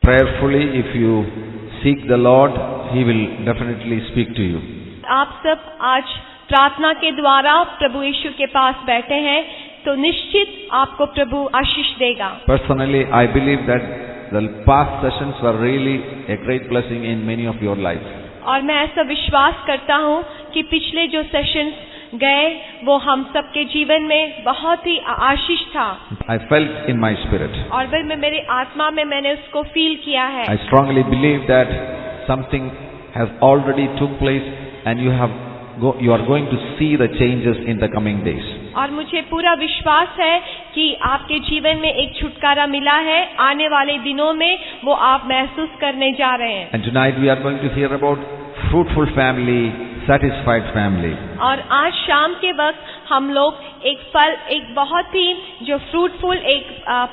Prayerfully, if you seek the Lord, He will definitely speak to you. आप सब आज प्रार्थना के द्वारा प्रभु यीशु के पास बैठे हैं, तो निश्चित आपको प्रभु आशीष देगा। Personally, I believe that the past sessions were really a great blessing in many of your lives. और मैं ऐसा विश्वास करता हूँ कि पिछले जो सेशंस गए वो हम सबके जीवन में बहुत ही आशीष था। I felt in my spirit. और वह मेरे आत्मा में मैंने उसको फील किया है। I strongly believe that something has already took place and you are going to see the changes in the coming days. और मुझे पूरा विश्वास है कि आपके जीवन में एक छुटकारा मिला है, आने वाले दिनों में वो आप महसूस करने जा रहे हैं। And tonight we are going to hear about fruitful family, satisfied family. और आज शाम के वक्त हम लोग एक बहुत ही जो फ्रूटफुल एक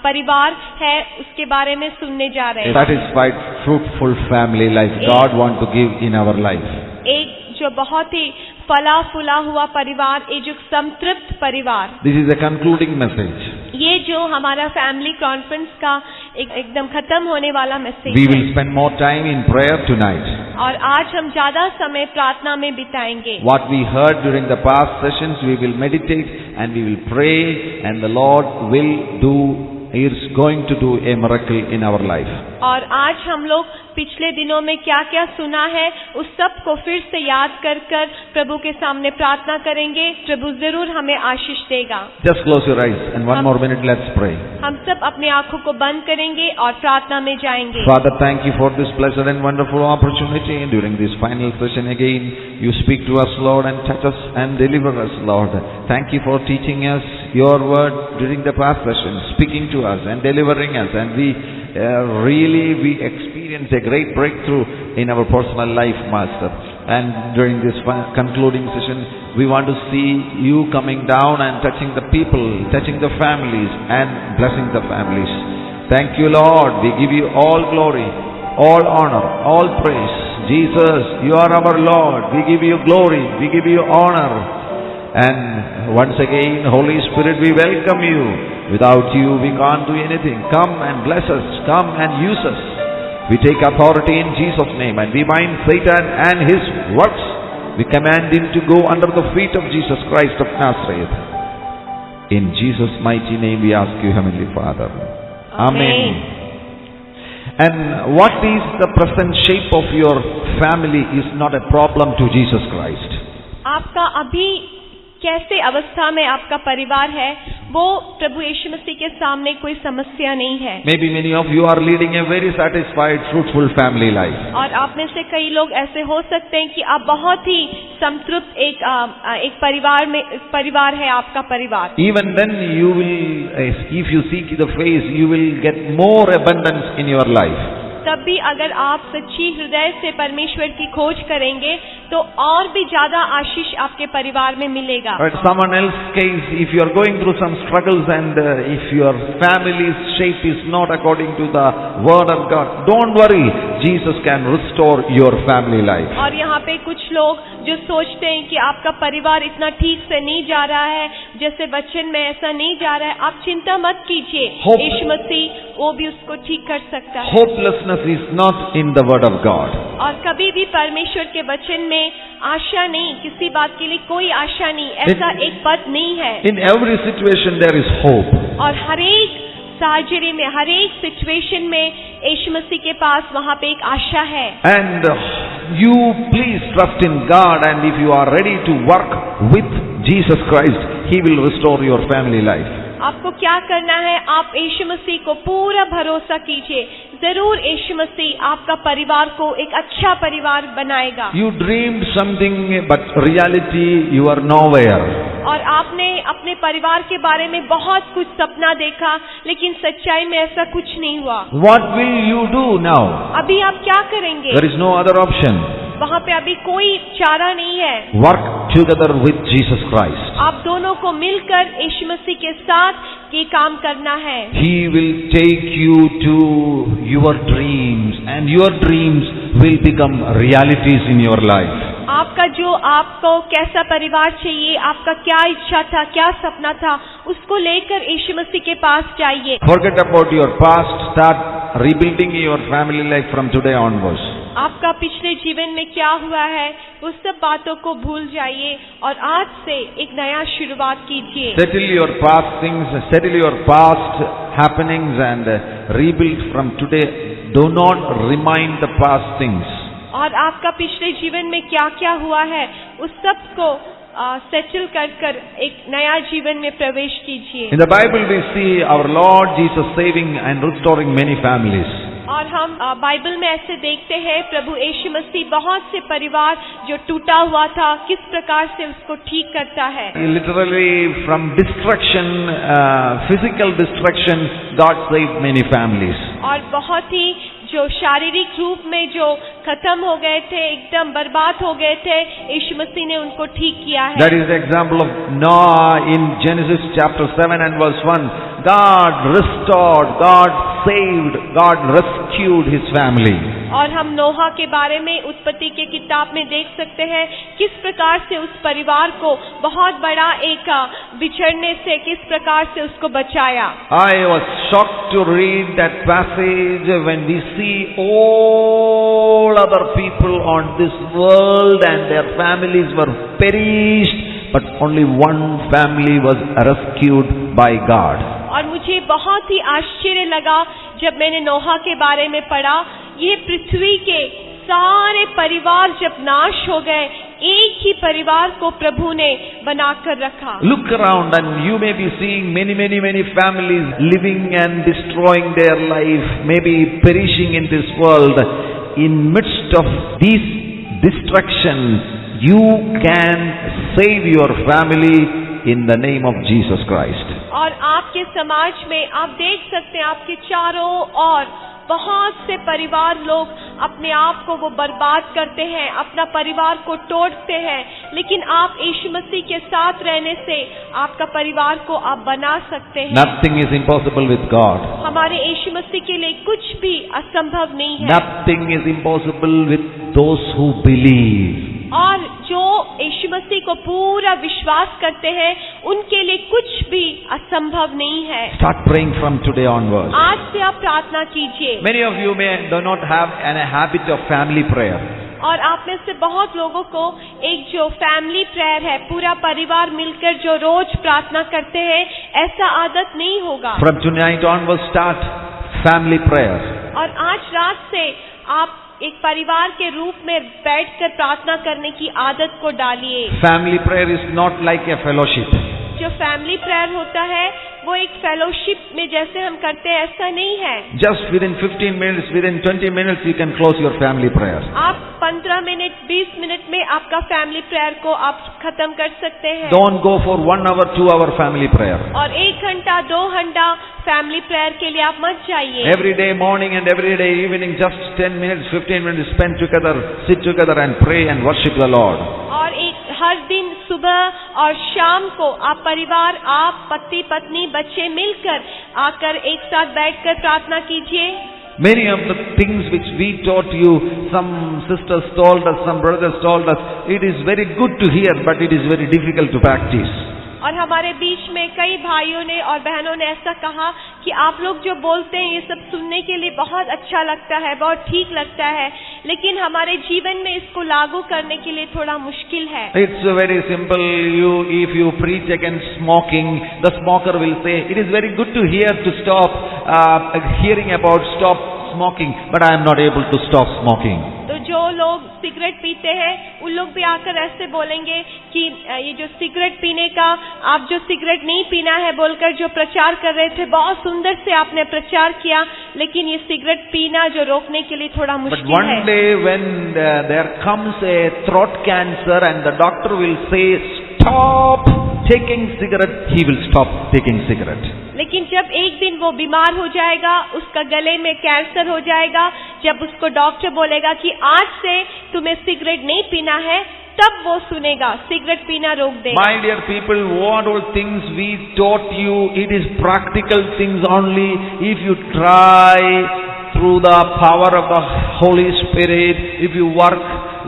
परिवार है उसके बारे में सुनने जा रहे हैं। Satisfied, fruitful family life God want to give in our life. एक जो बहुत ही फला फूला हुआ परिवार, एक जो संतृप्त परिवार। This is a concluding message. ये जो हमारा फैमिली कॉन्फ्रेंस का एकदम खत्म होने वाला message We will spend more time in prayer tonight. और आज हम ज्यादा समय प्रार्थना में बिताएंगे। What we heard during the past sessions, we will meditate and we will pray, and the Lord will do. He is going to do a miracle in our life. और आज हम लोग पिछले दिनों में क्या क्या सुना है उस सब को फिर से याद कर प्रभु के सामने प्रार्थना करेंगे। प्रभु जरूर हमें आशीष देगा। Just close your eyes and one more minute, let's pray. हम सब अपनी आंखों को बंद करेंगे और प्रार्थना में जाएंगे। Father, thank you for this blessed and wonderful opportunity during this final session again. You speak to us, Lord, and touch us and deliver us, Lord. Thank you for teaching us your word during the past session, speaking to us and delivering us, and we experience a great breakthrough in our personal life, Master. And during this concluding session, we want to see you coming down and touching the people, touching the families and blessing the families. Thank you, Lord. We give you all glory, all honor, all praise. Jesus, you are our Lord. We give you glory, we give you honor. And once again, Holy Spirit, we welcome you. Without you, we can't do anything. Come and bless us. Come and use us. We take authority in Jesus' name and we bind Satan and his works. We command him to go under the feet of Jesus Christ of Nazareth. In Jesus' mighty name we ask you, Heavenly Father. Amen. And what is the present shape of your family is not a problem to Jesus Christ. आपका अभी कैसे अवस्था में आपका परिवार है वो प्रभु यीशु मसीह के सामने कोई समस्या नहीं है। Maybe many of you are leading a very satisfied, fruitful family life. और आप में से कई लोग ऐसे हो सकते हैं कि आप बहुत ही संतृप्त एक परिवार है आपका परिवार। Even then you will, if you seek the face, you will get more abundance in your life. तब भी अगर आप सच्ची हृदय से परमेश्वर की खोज करेंगे तो और भी ज्यादा आशीष आपके परिवार में मिलेगा। But someone else's case, if you are going through some struggles and if your family's shape is not according to the word of God, don't worry, Jesus can restore your family life. और यहाँ पे कुछ लोग जो सोचते हैं कि आपका परिवार इतना ठीक से नहीं जा रहा है, जैसे वचन में ऐसा नहीं जा रहा है, आप चिंता मत कीजिए, यीशु मसीह वो भी उसको ठीक कर सकता है। Hopelessness is not in the word of God. और कभी भी परमेश्वर के वचन में आशा नहीं, किसी बात के लिए कोई आशा नहीं, ऐसा एक पद नहीं है। In every situation there is hope. और हर एक साहचर्य में, हर एक सिचुएशन में यीशु मसीह के पास वहाँ पे एक आशा है। And you please trust in God, and if you are ready to work with Jesus Christ, He will restore your family life. आपको क्या करना है, आप यीशु मसीह को पूरा भरोसा कीजिए, जरूर यीशु मसीह आपका परिवार को एक अच्छा परिवार बनाएगा। You dreamed something, but reality you are nowhere. और आपने अपने परिवार के बारे में बहुत कुछ सपना देखा, लेकिन सच्चाई में ऐसा कुछ नहीं हुआ। What will you do now? अभी आप क्या करेंगे? There is no other option. वहाँ पे अभी कोई चारा नहीं है। Work together with Jesus Christ. आप दोनों को मिलकर यीशु मसीह के साथ ये काम करना है। He will take you to your dreams, and your dreams will become realities in your life. आपको कैसा परिवार चाहिए, आपका क्या इच्छा था, क्या सपना था, उसको लेकर यीशु मसीह के पास जाइए। Forget about your past, start rebuilding your family life from today onwards. आपका पिछले जीवन में क्या हुआ है उस सब बातों को भूल जाइए और आज से एक नया शुरुआत कीजिए। Settle your past things, settle your past happenings and rebuild from today. Do not remind the past things. और आपका पिछले जीवन में क्या क्या हुआ है उस सब को सेटल कर एक नया जीवन में प्रवेश कीजिए। In the Bible we see our Lord Jesus saving and restoring many families. और हम बाइबल में ऐसे देखते हैं प्रभु यीशु मसीह बहुत से परिवार जो टूटा हुआ था किस प्रकार से उसको ठीक करता है। Literally from destruction, physical destruction, God saved many families. और बहुत ही जो शारीरिक रूप में जो खत्म हो गए थे एकदम बर्बाद हो गए थे यीशु मसीह ने उनको ठीक किया है। That is the example of Noah in Genesis chapter 7 and verse 1. God restored, God saved, God rescued his family. और हम नोहा के बारे में उत्पत्ति के किताब में देख सकते हैं किस प्रकार से उस परिवार को बहुत बड़ा एक बिछड़ने से किस प्रकार से उसको बचाया। I was shocked to read that passage when we see all other people on this world and their families were perished, but only one family was rescued by God. और मुझे बहुत ही आश्चर्य लगा जब मैंने नोहा के बारे में पढ़ा। ये पृथ्वी के सारे परिवार जब नाश हो गए एक ही परिवार को प्रभु ने बनाकर रखा। Look around and you may be seeing many families living and destroying their life, maybe perishing in this world. In midst of this destruction, you can save your family in the name of Jesus Christ. और आपके समाज में आप देख सकते हैं आपके चारों ओर बहुत से परिवार लोग अपने आप को वो बर्बाद करते हैं अपना परिवार को तोड़ते हैं लेकिन आप यीशु मसीह के साथ रहने से आपका परिवार को आप बना सकते हैं। Nothing is impossible with God. हमारे यीशु मसीह के लिए कुछ भी असंभव नहीं है। Nothing is impossible with those who believe. और जो यीशु मसीह को पूरा विश्वास करते हैं उनके लिए कुछ भी असंभव नहीं है। Start praying from today onwards. आज से आप प्रार्थना कीजिए। Many of you may do not have a habit of family prayer. और आप में से बहुत लोगों को एक जो फैमिली प्रेयर है पूरा परिवार मिलकर जो रोज प्रार्थना करते हैं ऐसा आदत नहीं होगा। From tonight onwards start family prayer. और आज रात से आप एक परिवार के रूप में बैठकर प्रार्थना करने की आदत को डालिए। Family prayer is not like a fellowship. जो फैमिली प्रेयर होता है वो एक फेलोशिप में जैसे हम करते हैं ऐसा नहीं है। Just within 15 minutes, within 20 minutes you can close your family prayer. आप 15 मिनट 20 मिनट में आपका फैमिली प्रेयर को आप खत्म कर सकते हैं। Don't go for 1 hour, 2 hour family prayer. और 1 घंटा 2 घंटा फैमिली प्रेयर के लिए आप मत जाइए। Every day morning and every day evening just 10 minutes, 15 minutes spend together, sit together and pray and worship the Lord. और हर दिन सुबह और शाम को आप परिवार आप पति पत्नी बच्चे मिलकर आकर एक साथ बैठकर प्रार्थना कीजिए। Many of the things which we taught you, some sisters told us, some brothers told us, it is very good to hear but it is very difficult to practice. और हमारे बीच में कई भाइयों ने और बहनों ने ऐसा कहा कि आप लोग जो बोलते हैं ये सब सुनने के लिए बहुत अच्छा लगता है बहुत ठीक लगता है लेकिन हमारे जीवन में इसको लागू करने के लिए थोड़ा मुश्किल है। It's very simple. If you preach against smoking, the smoker will say, it is very good to hear to stop, hearing about stop smoking, but I am not able to stop smoking. तो जो लोग cigarette पीते हैं उन लोग भी आकर ऐसे बोलेंगे कि ये जो सिगरेट पीने का आप जो सिगरेट नहीं पीना है बोलकर जो प्रचार कर रहे थे बहुत सुंदर से आपने प्रचार किया लेकिन ये सिगरेट पीना जो रोकने के लिए थोड़ा मुश्किल है। But one day when there comes a throat cancer and the doctor will say stop taking cigarette, he will stop taking cigarette. लेकिन जब एक दिन वो बीमार हो जाएगा उसका गले में कैंसर हो जाएगा जब उसको डॉक्टर बोलेगा कि आज से तुम्हें सिगरेट नहीं पीना है तब वो सुनेगा सिगरेट पीना रोक देगा। My dear people, what all things we taught you, it is practical things only. If you try through the power of the Holy Spirit, if you work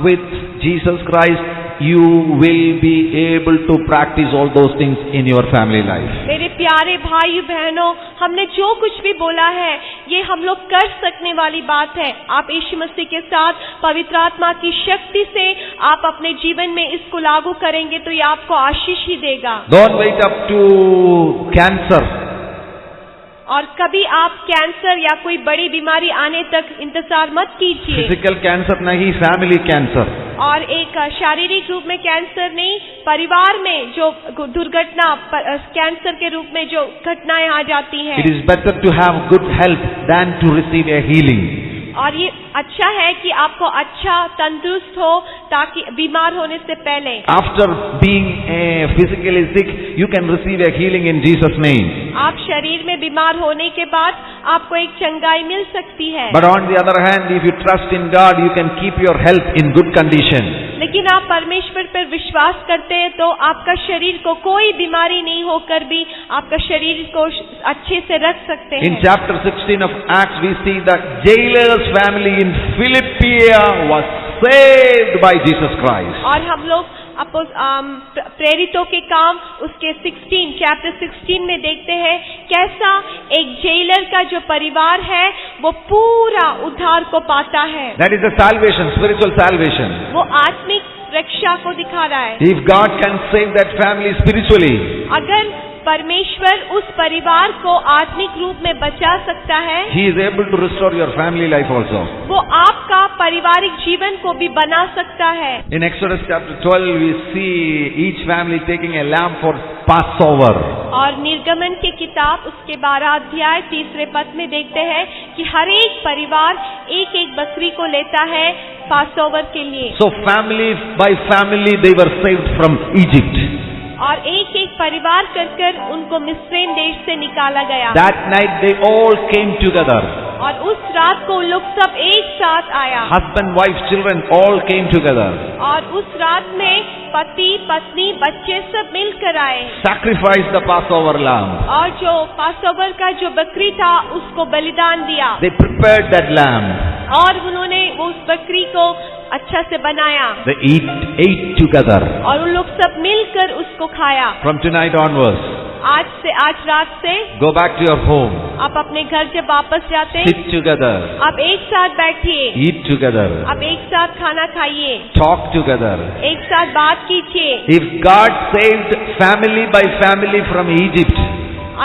with Jesus Christ, you will be able to practice all those things in your family life. मेरे प्यारे भाई बहनों, हमने जो कुछ भी बोला है ये हम लोग कर सकने वाली बात है। आप यीशु मसीह के साथ पवित्र आत्मा की शक्ति से आप अपने जीवन में इसको लागू करेंगे तो ये आपको आशीष ही देगा। Don't wait up to cancer. और कभी आप कैंसर या कोई बड़ी बीमारी आने तक इंतजार मत कीजिए। Physical cancer नहीं, family cancer. और एक शारीरिक रूप में कैंसर नहीं, परिवार में जो दुर्घटना कैंसर के रूप में जो घटनाएं आ जाती हैं। It is better to have good health than to receive a healing. और ये अच्छा है कि आपको अच्छा तंदुरुस्त हो ताकि बीमार होने से पहले। After being physically sick, you can receive a healing in Jesus' name. आप शरीर में बीमार होने के बाद आपको एक चंगाई मिल सकती है। But on the other hand, if you trust in God, you can keep your health in good condition. लेकिन आप परमेश्वर पर विश्वास करते हैं तो आपका शरीर को कोई बीमारी नहीं होकर भी आपका शरीर को अच्छे से रख सकते हैं। In chapter 16 of Acts, we see that jailer's family in Philippia was saved by Jesus Christ. और हम लोग प्रेरितों के काम उसके चैप्टर 16 में देखते हैं कैसा एक जेलर का जो परिवार है वो पूरा उद्धार को पाता है। That is a salvation, spiritual salvation. वो आत्मिक रक्षा को दिखा रहा है। If God can save that family spiritually, अगर परमेश्वर उस परिवार को आत्मिक रूप में बचा सकता है, He is able to restore your family life also. वो आपका पारिवारिक जीवन को भी बना सकता है। In Exodus chapter 12, we see each family taking a lamb for Passover. और निर्गमन की किताब उसके 12 अध्याय 3 पद में देखते हैं कि हर एक परिवार एक एक बकरी को लेता है पासओवर के लिए। So family by family they were saved from Egypt. और एक एक परिवार कर उनको मिस्र देश से निकाला गया। That night they all came together. और उस रात को उन लोग सब एक साथ आया। Husband, wife, children all came together. और उस रात में पति, पत्नी, बच्चे सब मिलकर आए। Sacrificed the Passover lamb. और जो पासओवर का जो बकरी था उसको बलिदान दिया। They prepared that lamb. और उन्होंने उस बकरी को अच्छा से बनाया। They ate together. और उन लोग सब मिलकर उसको खाया। From tonight onwards, आज रात से go back to your home. आप अपने घर जब वापस जाते हैं Sit together. आप एक साथ बैठिए। Eat together. आप एक साथ खाना खाइए। Talk together. एक साथ बात कीजिए। If God saved family by family from Egypt,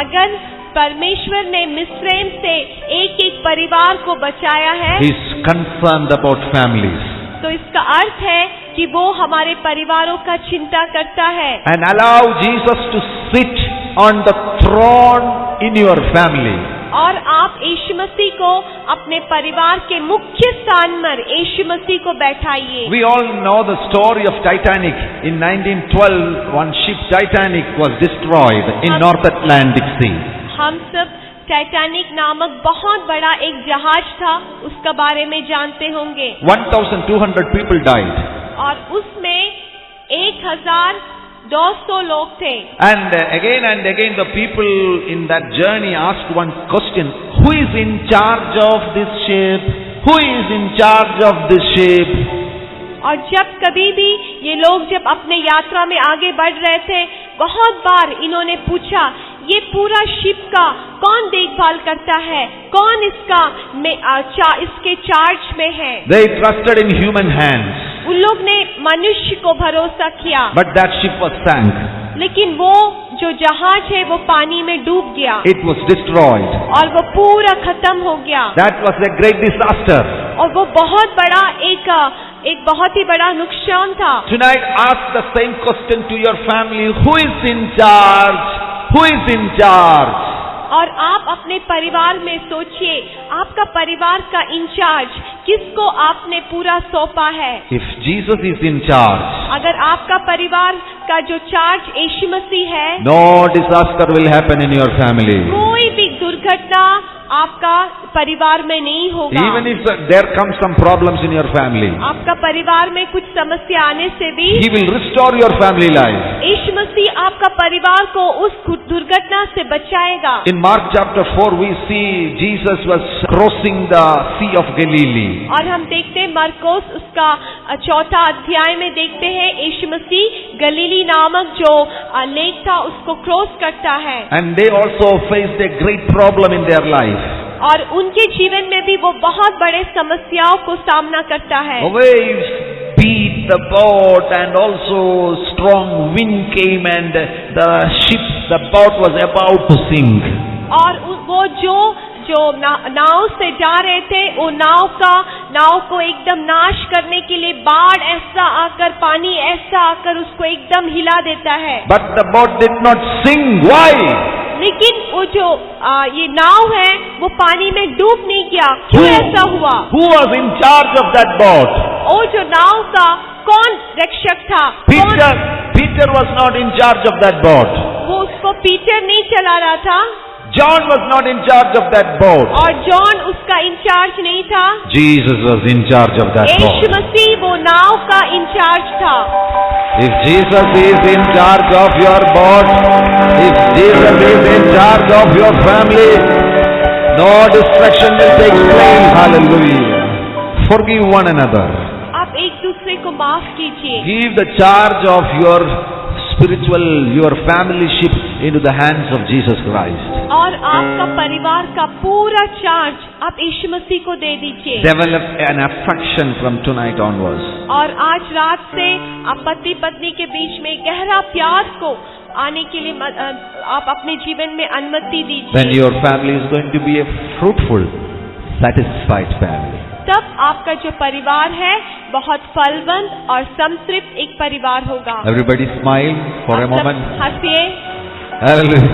अगर परमेश्वर ने मिस्रैम से एक एक परिवार को बचाया है, He is concerned about families. तो इसका अर्थ है कि वो हमारे परिवारों का चिंता करता है। And allow Jesus to sit on the throne in your family. और आप यीशु मसीह को अपने परिवार के मुख्य स्थान पर यीशु मसीह को बैठाइए। We all know the story of Titanic. In 1912, one ship Titanic was destroyed in North Atlantic Sea. हम सब टाइटैनिक नामक बहुत बड़ा एक जहाज था उसका बारे में जानते होंगे। 1,200 people died. और उसमें 1,200 लोग थे। And again the people in that journey asked one question: Who is in charge of this ship? Who is in charge of this ship? और जब कभी भी ये लोग जब अपने यात्रा में आगे बढ़ रहे थे बहुत बार इन्होंने पूछा ये पूरा शिप का कौन देखभाल करता है, कौन इसके चार्ज में है। They trusted in human hands. उन लोग ने मनुष्य को भरोसा किया। But that ship was sank. लेकिन वो जो जहाज है वो पानी में डूब गया। It was destroyed. और वो पूरा खत्म हो गया। That was a great disaster. और वो बहुत बड़ा एक बहुत ही बड़ा नुकसान था। Tonight ask the same question to your family: Who is in charge? Who is in charge? और आप अपने परिवार में सोचिए आपका परिवार का इंचार्ज किसको आपने पूरा सौंपा है। If Jesus is in charge, अगर आपका परिवार का जो चार्ज यीशु मसीह है, no disaster will happen in your family. कोई भी दुर्घटना आपका परिवार में नहीं होगा। Even if there comes some problems in your family, आपका परिवार में कुछ समस्या आने से भी He will restore your family life. यीशु मसीह आपका परिवार को उस दुर्घटना से बचाएगा। In Mark chapter 4 we see Jesus was crossing the Sea of Galilee. और हम देखते हैं मरकोस उसका 4 अध्याय में देखते हैं यीशु मसीह गलीली नामक जो लेक था उसको क्रॉस करता है। And they also faced a great problem in their life. और उनके जीवन में भी वो बहुत बड़े समस्याओं को सामना करता है। The waves beat the boat and also strong wind came and the boat was about to sink. और वो जो नाव से जा रहे थे वो नाव को एकदम नाश करने के लिए बाढ़ ऐसा आकर पानी ऐसा आकर उसको एकदम हिला देता है। But the boat did not sink. Why? लेकिन वो जो ये नाव है वो पानी में डूब नहीं गया। क्यों ऐसा हुआ? Who was in charge of that boat? वो जो नाव का कौन रक्षक था? Peter was not in charge of that boat. वो उसको पीटर नहीं चला रहा था। John was not in charge of that boat. और जॉन उसका इंचार्ज नहीं था। Jesus was in charge of that boat. यीशु मसीह वो नाव का इंचार्ज था। If Jesus is in charge of your boat, if Jesus is in charge of your family, no destruction will take place. Hallelujah. Forgive one another. आप एक दूसरे को माफ कीजिए। Give the charge of your your familyship into the hands of Jesus Christ. और आपका परिवार का पूरा चार्ज आप यीशु मसीह को दे दीजिए। Develop an affection from tonight onwards. और आज रात से आप पति पत्नी के बीच में गहरा प्यार को आने के लिए आप अपने जीवन में अनुमति दीजिए। Then your family is going to be a fruitful, satisfied family. तब आपका जो परिवार है बहुत फलवंत और संतृप्त एक परिवार होगा। Everybody smile for a moment. हंसिए। Hallelujah.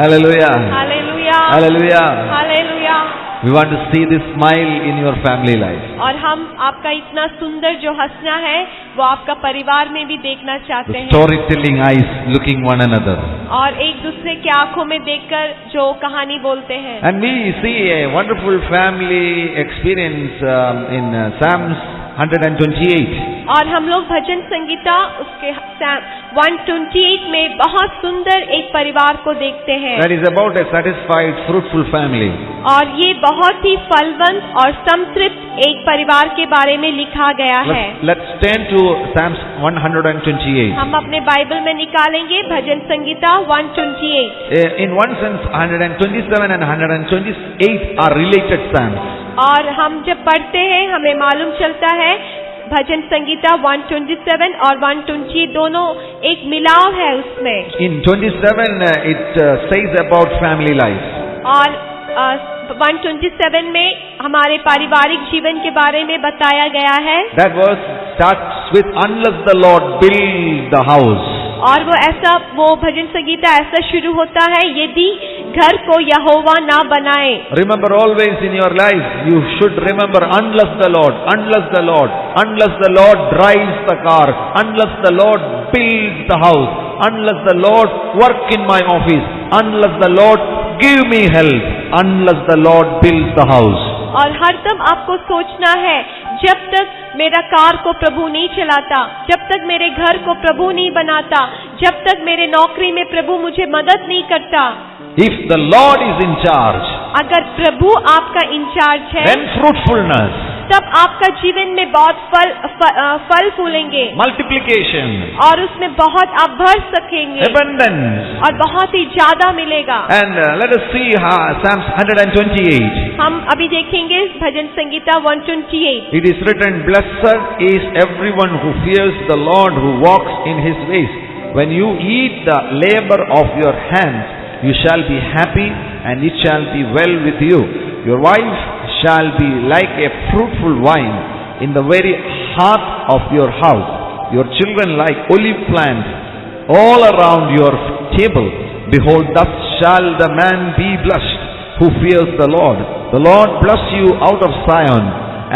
Hallelujah. Hallelujah. Hallelujah. Hallelujah. We want to see this smile in your family life. और हम आपका इतना सुंदर जो हंसना है वो आपका परिवार में भी देखना चाहते हैं। Storytelling eyes looking one another. और एक दूसरे की आंखों में देखकर जो कहानी बोलते हैं। And we see a wonderful family experience in Psalms 128. और हम लोग भजन संगीता उसके 128 में बहुत सुंदर एक परिवार को देखते हैं। That is about a satisfied, fruitful family. और ये बहुत ही फलवंत और संतृप्त एक परिवार के बारे में लिखा गया है। Let's turn to Psalms 128. हम अपने बाइबल में निकालेंगे भजन Sangeeta 128। In one sense, 127 and 128 are related psalms. और हम जब पढ़ते हैं हमें मालूम चलता है भजन संगीता 127 और 128 दोनों एक मिलाव है उसमें। In 27 it says about family life. और 127 में हमारे पारिवारिक जीवन के बारे में बताया गया है। That verse starts with unless the Lord build the house. और वो भजन संगीता ऐसा शुरू होता है यदि घर को यहोवा ना बनाए। Remember always in your life you should remember unless the Lord, unless the Lord, unless the Lord drives the car, unless the Lord builds the house, unless the Lord work in my office, unless the Lord give me help, unless the Lord builds the house. और हरदम आपको सोचना है जब तक मेरा car को प्रभु नहीं चलाता, जब तक मेरे घर को प्रभु नहीं बनाता, जब तक मेरे नौकरी में प्रभु मुझे मदद नहीं करता। If the Lord is in charge, अगर प्रभु आपका इंचार्ज है, then fruitfulness, तब आपका जीवन में बहुत फल फूलेंगे, multiplication, और उसमें बहुत आप भर सकेंगे, abundance, और बहुत ही ज्यादा मिलेगा। And let us see Psalms 128. हम अभी देखेंगे भजन Sangeeta 128। It is written, blessed is everyone who fears the Lord, who walks in His ways. When you eat the labor of your hands, you shall be happy, and it shall be well with you. Your wife shall be like a fruitful vine in the very heart of your house. Your children like olive plants all around your table. Behold, thus shall the man be blessed who fears the Lord. The Lord bless you out of Zion,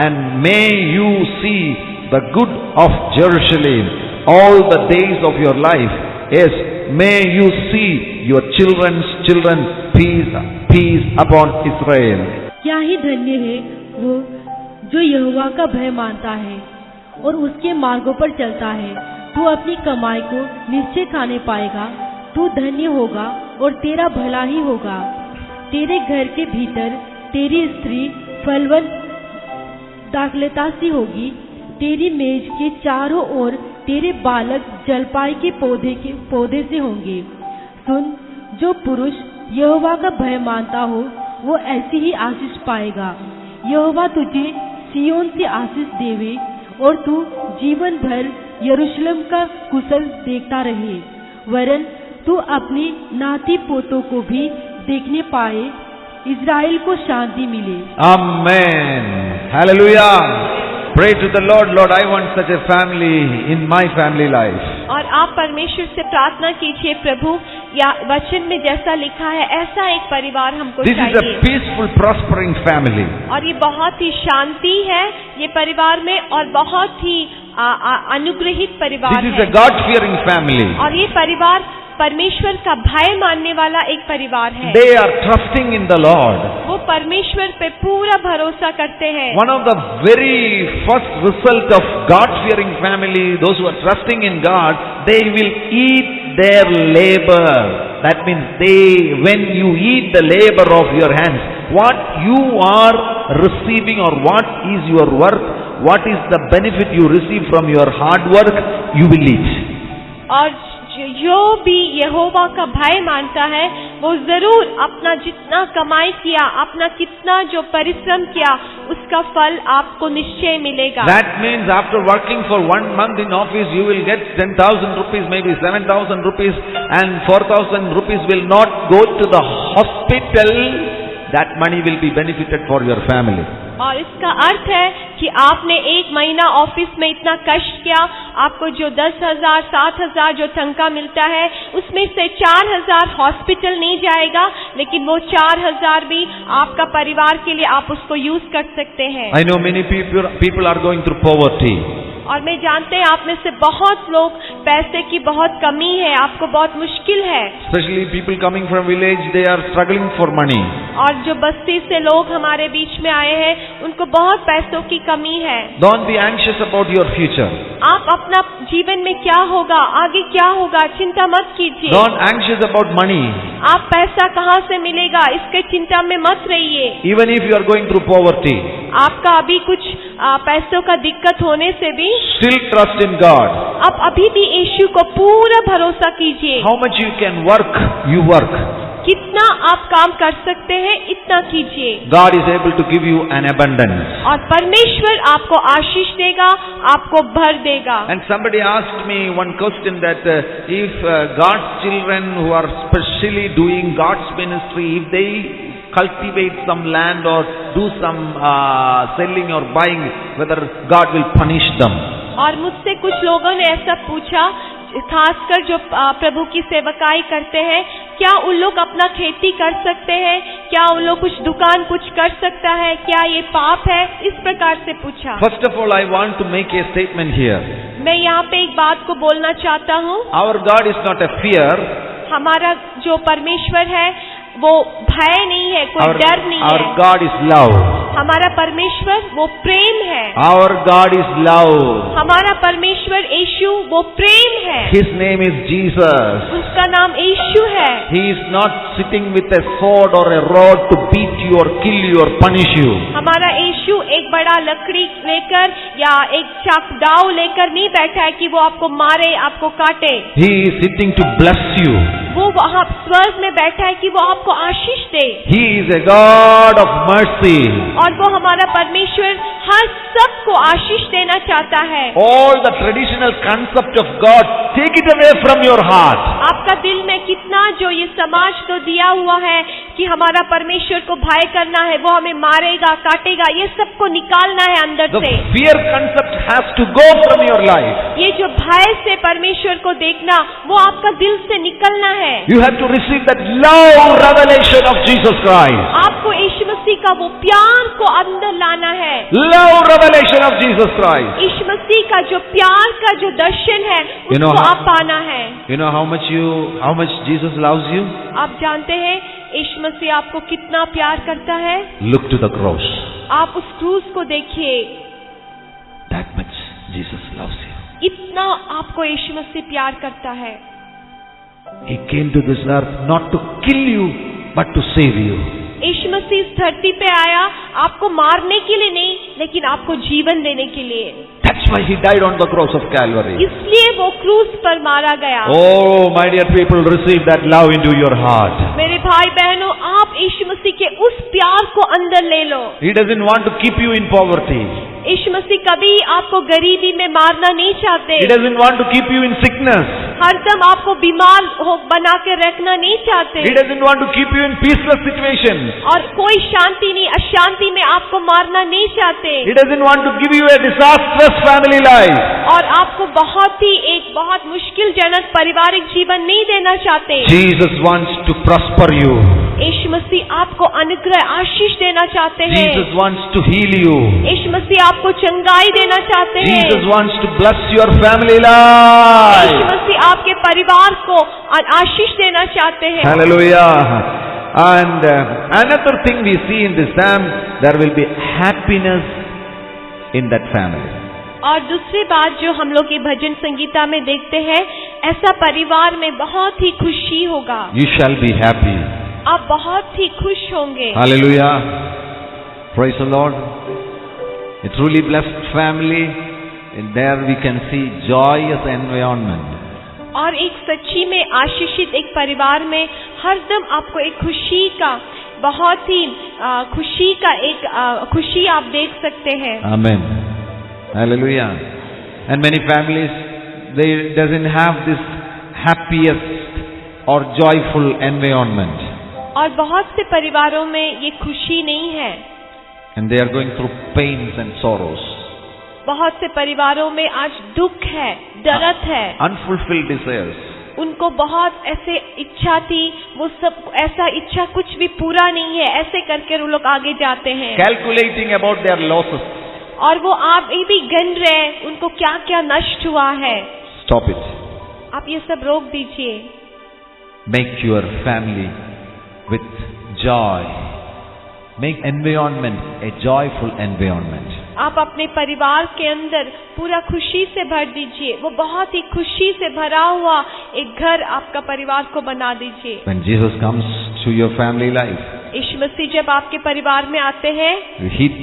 and may you see the good of Jerusalem all the days of your life. Yes, may you see your children's children, peace upon Israel. क्या ही धन्य है वो जो यहोवा का भय मानता है और उसके मार्गों पर चलता है। तू अपनी कमाई को निश्चय खाने पाएगा, तू धन्य होगा और तेरा भला ही होगा। तेरे घर के भीतर तेरी स्त्री फलवन दाखलता सी होगी, तेरी मेज के चारों ओर तेरे बालक जलपाई के पौधे से होंगे। सुन, जो पुरुष यहोवा का भय मानता हो वो ऐसी ही आशीष पाएगा। यहोवा तुझे सिय्योन से आशीष देवे और तू जीवन भर यरूशलेम का कुशल देखता रहे, वरन तू अपने नाती पोतों को भी देखने पाए, इज़राइल को शांति मिले। Amen. Hallelujah. Pray to the Lord. Lord, I want such a family in my family life. और आप परमेश्वर से प्रार्थना कीजिए, प्रभु या वचन में जैसा लिखा है ऐसा एक परिवार हमको This चाहिए। is a peaceful, prospering family. और ये बहुत ही शांति है ये परिवार में, और बहुत ही अनुग्रहित परिवार This is है। a God-fearing family. और ये परिवार परमेश्वर का भय मानने वाला एक परिवार है। They are trusting in the Lord. वो परमेश्वर पे पूरा भरोसा करते हैं। One of the very first result of God-fearing family, those who are trusting in God, they will eat their labor. That means when you eat the labor of your hands, what you are receiving or what is your work, what is the benefit you receive from your hard work, you will eat. और जो भी यहोवा का भय मानता है वो जरूर अपना जितना कमाई किया, अपना कितना जो परिश्रम किया, उसका फल आपको निश्चय मिलेगा। That means after working for 1 month in office, you will get 10,000 rupees, maybe 7,000 rupees, and 4,000 rupees will not go to the hospital. That money will be benefited for your family. और इसका अर्थ है कि आपने 1 महीना ऑफिस में इतना कष्ट किया, आपको जो 10,000, 7,000 जो तनख्वाह मिलता है उसमें से 4,000 हॉस्पिटल नहीं जाएगा, लेकिन वो 4,000 भी आपका परिवार के लिए आप उसको यूज कर सकते हैं। I know many people are going through poverty. और मैं जानते हैं आप में से बहुत लोग पैसे की बहुत कमी है, आपको बहुत मुश्किल है। Especially people coming from village, they are struggling for money. और जो बस्ती से लोग हमारे बीच में आए हैं उनको बहुत पैसों की कमी है। Don't be anxious about your future. आप अपना जीवन में क्या होगा, आगे क्या होगा, चिंता मत कीजिए। Don't anxious about money. आप पैसा कहाँ से मिलेगा इसके चिंता में मत रहिए। Even if you are going through poverty, आपका अभी कुछ पैसों का दिक्कत होने से भी still trust in God. आप अभी भी यीशु को पूरा भरोसा कीजिए। How much you can work, you work. कितना आप काम कर सकते हैं इतना कीजिए। God is able to give you an abundance. और परमेश्वर आपको आशीष देगा, आपको भर देगा। And somebody asked me one question that if God's children who are specially doing God's ministry, if they cultivate some land or do some selling or buying, whether God will punish them. और मुझसे कुछ लोगों ने ऐसा पूछा, खासकर जो प्रभु की सेवकाई करते हैं, क्या उन लोग अपना खेती कर सकते हैं, क्या उन लोग कुछ दुकान कुछ कर सकता है, क्या ये पाप है, इस प्रकार से पूछा। First of all, I want to make a statement here. मैं यहाँ पे एक बात को बोलना चाहता हूँ। Our God is not a fear. हमारा जो परमेश्वर है वो भय नहीं है, कोई डर नहीं है। Our God is love. हमारा परमेश्वर वो प्रेम है। Our God is love. हमारा परमेश्वर यीशु वो प्रेम है। His name is Jesus. उसका नाम यीशु है। He is not sitting with a sword or a rod to beat you or kill you or punish you. हमारा यीशु एक बड़ा लकड़ी लेकर या एक चाकदाव लेकर नहीं बैठा है कि वो आपको मारे, आपको काटे। He is sitting to bless you. वो वहाँ स्वर्ग में बैठा है कि वो आपको आशीष दे। He is a God of mercy. और वो हमारा परमेश्वर हर सबको आशीष देना चाहता है। All the traditional concept of God, take it away from your heart. आपका दिल में कितना जो ये समाज तो दिया हुआ है कि हमारा परमेश्वर को भय करना है, वो हमें मारेगा, काटेगा, ये सबको निकालना है अंदर The से। fear concept has to go from your life. ये जो भय से परमेश्वर को देखना, वो आपका दिल से निकलना है। You have to receive that love revelation of Jesus Christ. आपको यीशु मसीह का वो प्यार को अंदर लाना है। Love revelation of Jesus Christ. यीशु मसीह कलवरी का जो प्यार का जो दर्शन है You know उसको how- आप पाना है। You know how much Jesus loves you? आप जानते हैं यीशु मसीह आपको कितना प्यार करता है? Look to the cross. आप उस क्रूस को देखिए, That much Jesus loves you. इतना आपको यीशु मसीह प्यार करता है। He came to this earth not to kill you, but to save you. यीशु मसीह इस धरती पे आया आपको मारने के लिए नहीं, लेकिन आपको जीवन देने के लिए। That's why He died on the cross of Calvary. इसलिए वो क्रूस पर मारा गया। Oh, my dear people, receive that love into your heart. मेरे भाई बहनों, आप यीशु मसीह के उस प्यार को अंदर ले लो। He doesn't want to keep you in poverty. यीशु मसीह कभी आपको गरीबी में मारना नहीं चाहते। He doesn't want to keep you in sickness. हरदम आपको बीमार हो बना के रखना नहीं चाहते। He doesn't want to keep you in peaceless situations. और कोई शांति नहीं, अशांति में आपको मारना नहीं चाहते। He doesn't want to give you a disastrous family life. और आपको बहुत मुश्किलजनक पारिवारिक जीवन नहीं देना चाहते। Jesus wants to prosper you. यीशु मसीह आपको अनुग्रह आशीष देना चाहते हैं। Jesus wants to heal you. यीशु मसीह आपको चंगाई देना चाहते हैं। Jesus wants to bless your family life. यीशु मसीह आपके परिवार को आशीष देना चाहते हैं। Hallelujah. And another thing we see in this psalm, there will be happiness in that family. और दूसरी बात जो हम लोग ये भजन संगीता में देखते हैं, ऐसा परिवार में बहुत ही खुशी होगा। You shall be happy. आप बहुत ही खुश होंगे। Hallelujah. Praise the Lord. A truly blessed family, and there we can see joyous environment. और एक सच्ची में आशीषित एक परिवार में हरदम आपको एक खुशी का बहुत ही खुशी आप देख सकते हैं। Amen. Hallelujah. And many families, they doesn't have this happiest or joyful environment. और बहुत से परिवारों में ये खुशी नहीं है। And they are going through pains and sorrows. बहुत से परिवारों में आज दुख है, दर्द है, Unfulfilled desires. उनको बहुत ऐसे इच्छा थी, वो सब ऐसा इच्छा कुछ भी पूरा नहीं है, ऐसे करके वो लोग आगे जाते हैं। Calculating about their losses. और वो आप ये भी गिन रहे उनको क्या क्या नष्ट हुआ है। Stop it. आप ये सब रोक दीजिए। Make your family with joy. Make environment a joyful environment. आप अपने परिवार के अंदर पूरा खुशी से भर दीजिए, वो बहुत ही खुशी से भरा हुआ एक घर आपका परिवार को बना दीजिए। When Jesus comes to your family life, यीशु मसीह जब आपके परिवार में आते हैं,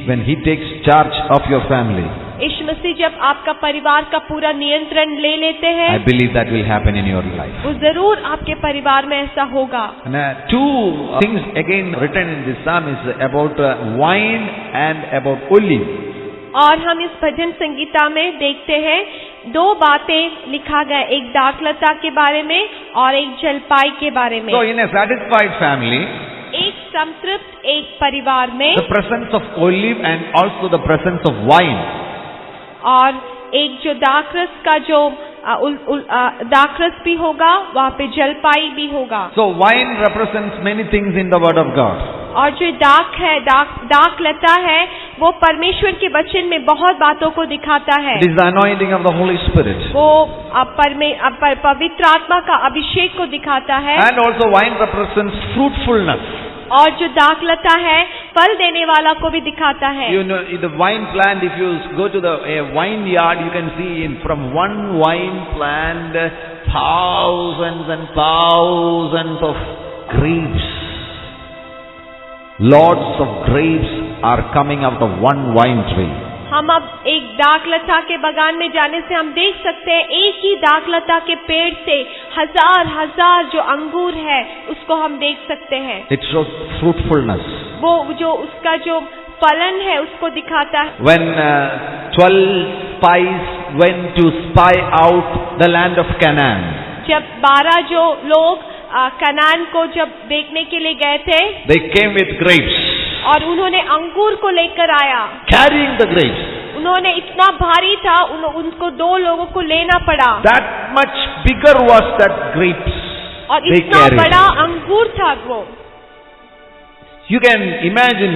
when He takes charge of your family, यीशु मसीह जब आपका परिवार का पूरा नियंत्रण ले लेते हैं, I believe that will happen in your life. वो जरूर आपके परिवार में ऐसा होगा। And two things again written in this psalm is about wine and about olive. और हम इस भजन संगीता में देखते हैं दो बातें लिखा गया, एक दाखलता के बारे में और एक जलपाई के बारे में। So in a satisfied family, एक संतृप्त एक परिवार में the presence of olive and also the presence of wine. और एक जो दाखरस का जो दाखरस भी होगा, वहाँ पे जलपाई भी होगा। So wine represents many things in the word of God. और जो दाख है, दाख लता है, वो परमेश्वर के वचन में बहुत बातों को दिखाता है। It is the anointing of the Holy Spirit. वो पवित्र आत्मा का अभिषेक को दिखाता है। And also wine represents fruitfulness. और जो दाख लता है, फल देने वाला को भी दिखाता है। You know, in the wine plant, if you go to a wine yard, you can see from one wine plant thousands and thousands of grapes. Lots of grapes are coming out of one wine tree. हम अब एक दाखलता के बागान में जाने से हम देख सकते हैं, एक ही दाखलता के पेड़ से हजार जो अंगूर है उसको हम देख सकते हैं। It shows fruitfulness. वो जो उसका जो फलन है उसको दिखाता है। When 12 spies went to spy out the land of Canaan, जब 12 जो लोग कनान को जब देखने के लिए गए थे, they came with grapes. और उन्होंने अंगूर को लेकर आया, carrying the grapes. उन्होंने इतना भारी था, उनको 2 लोगों को लेना पड़ा। That much bigger was that grapes. और they इतना carried. बड़ा अंगूर था वो। You can imagine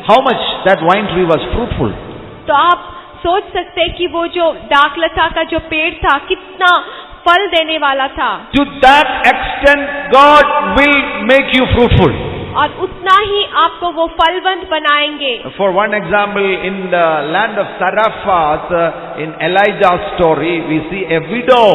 how much that wine tree was fruitful. तो आप सोच सकते हैं कि वो जो दाखलता का जो पेड़ था कितना फल देने वाला था। To that extent, God will make you fruitful. और उतना ही आपको वो फलवंत बनाएंगे। For one example, in the land of Zarephath, in Elijah's story, we see a widow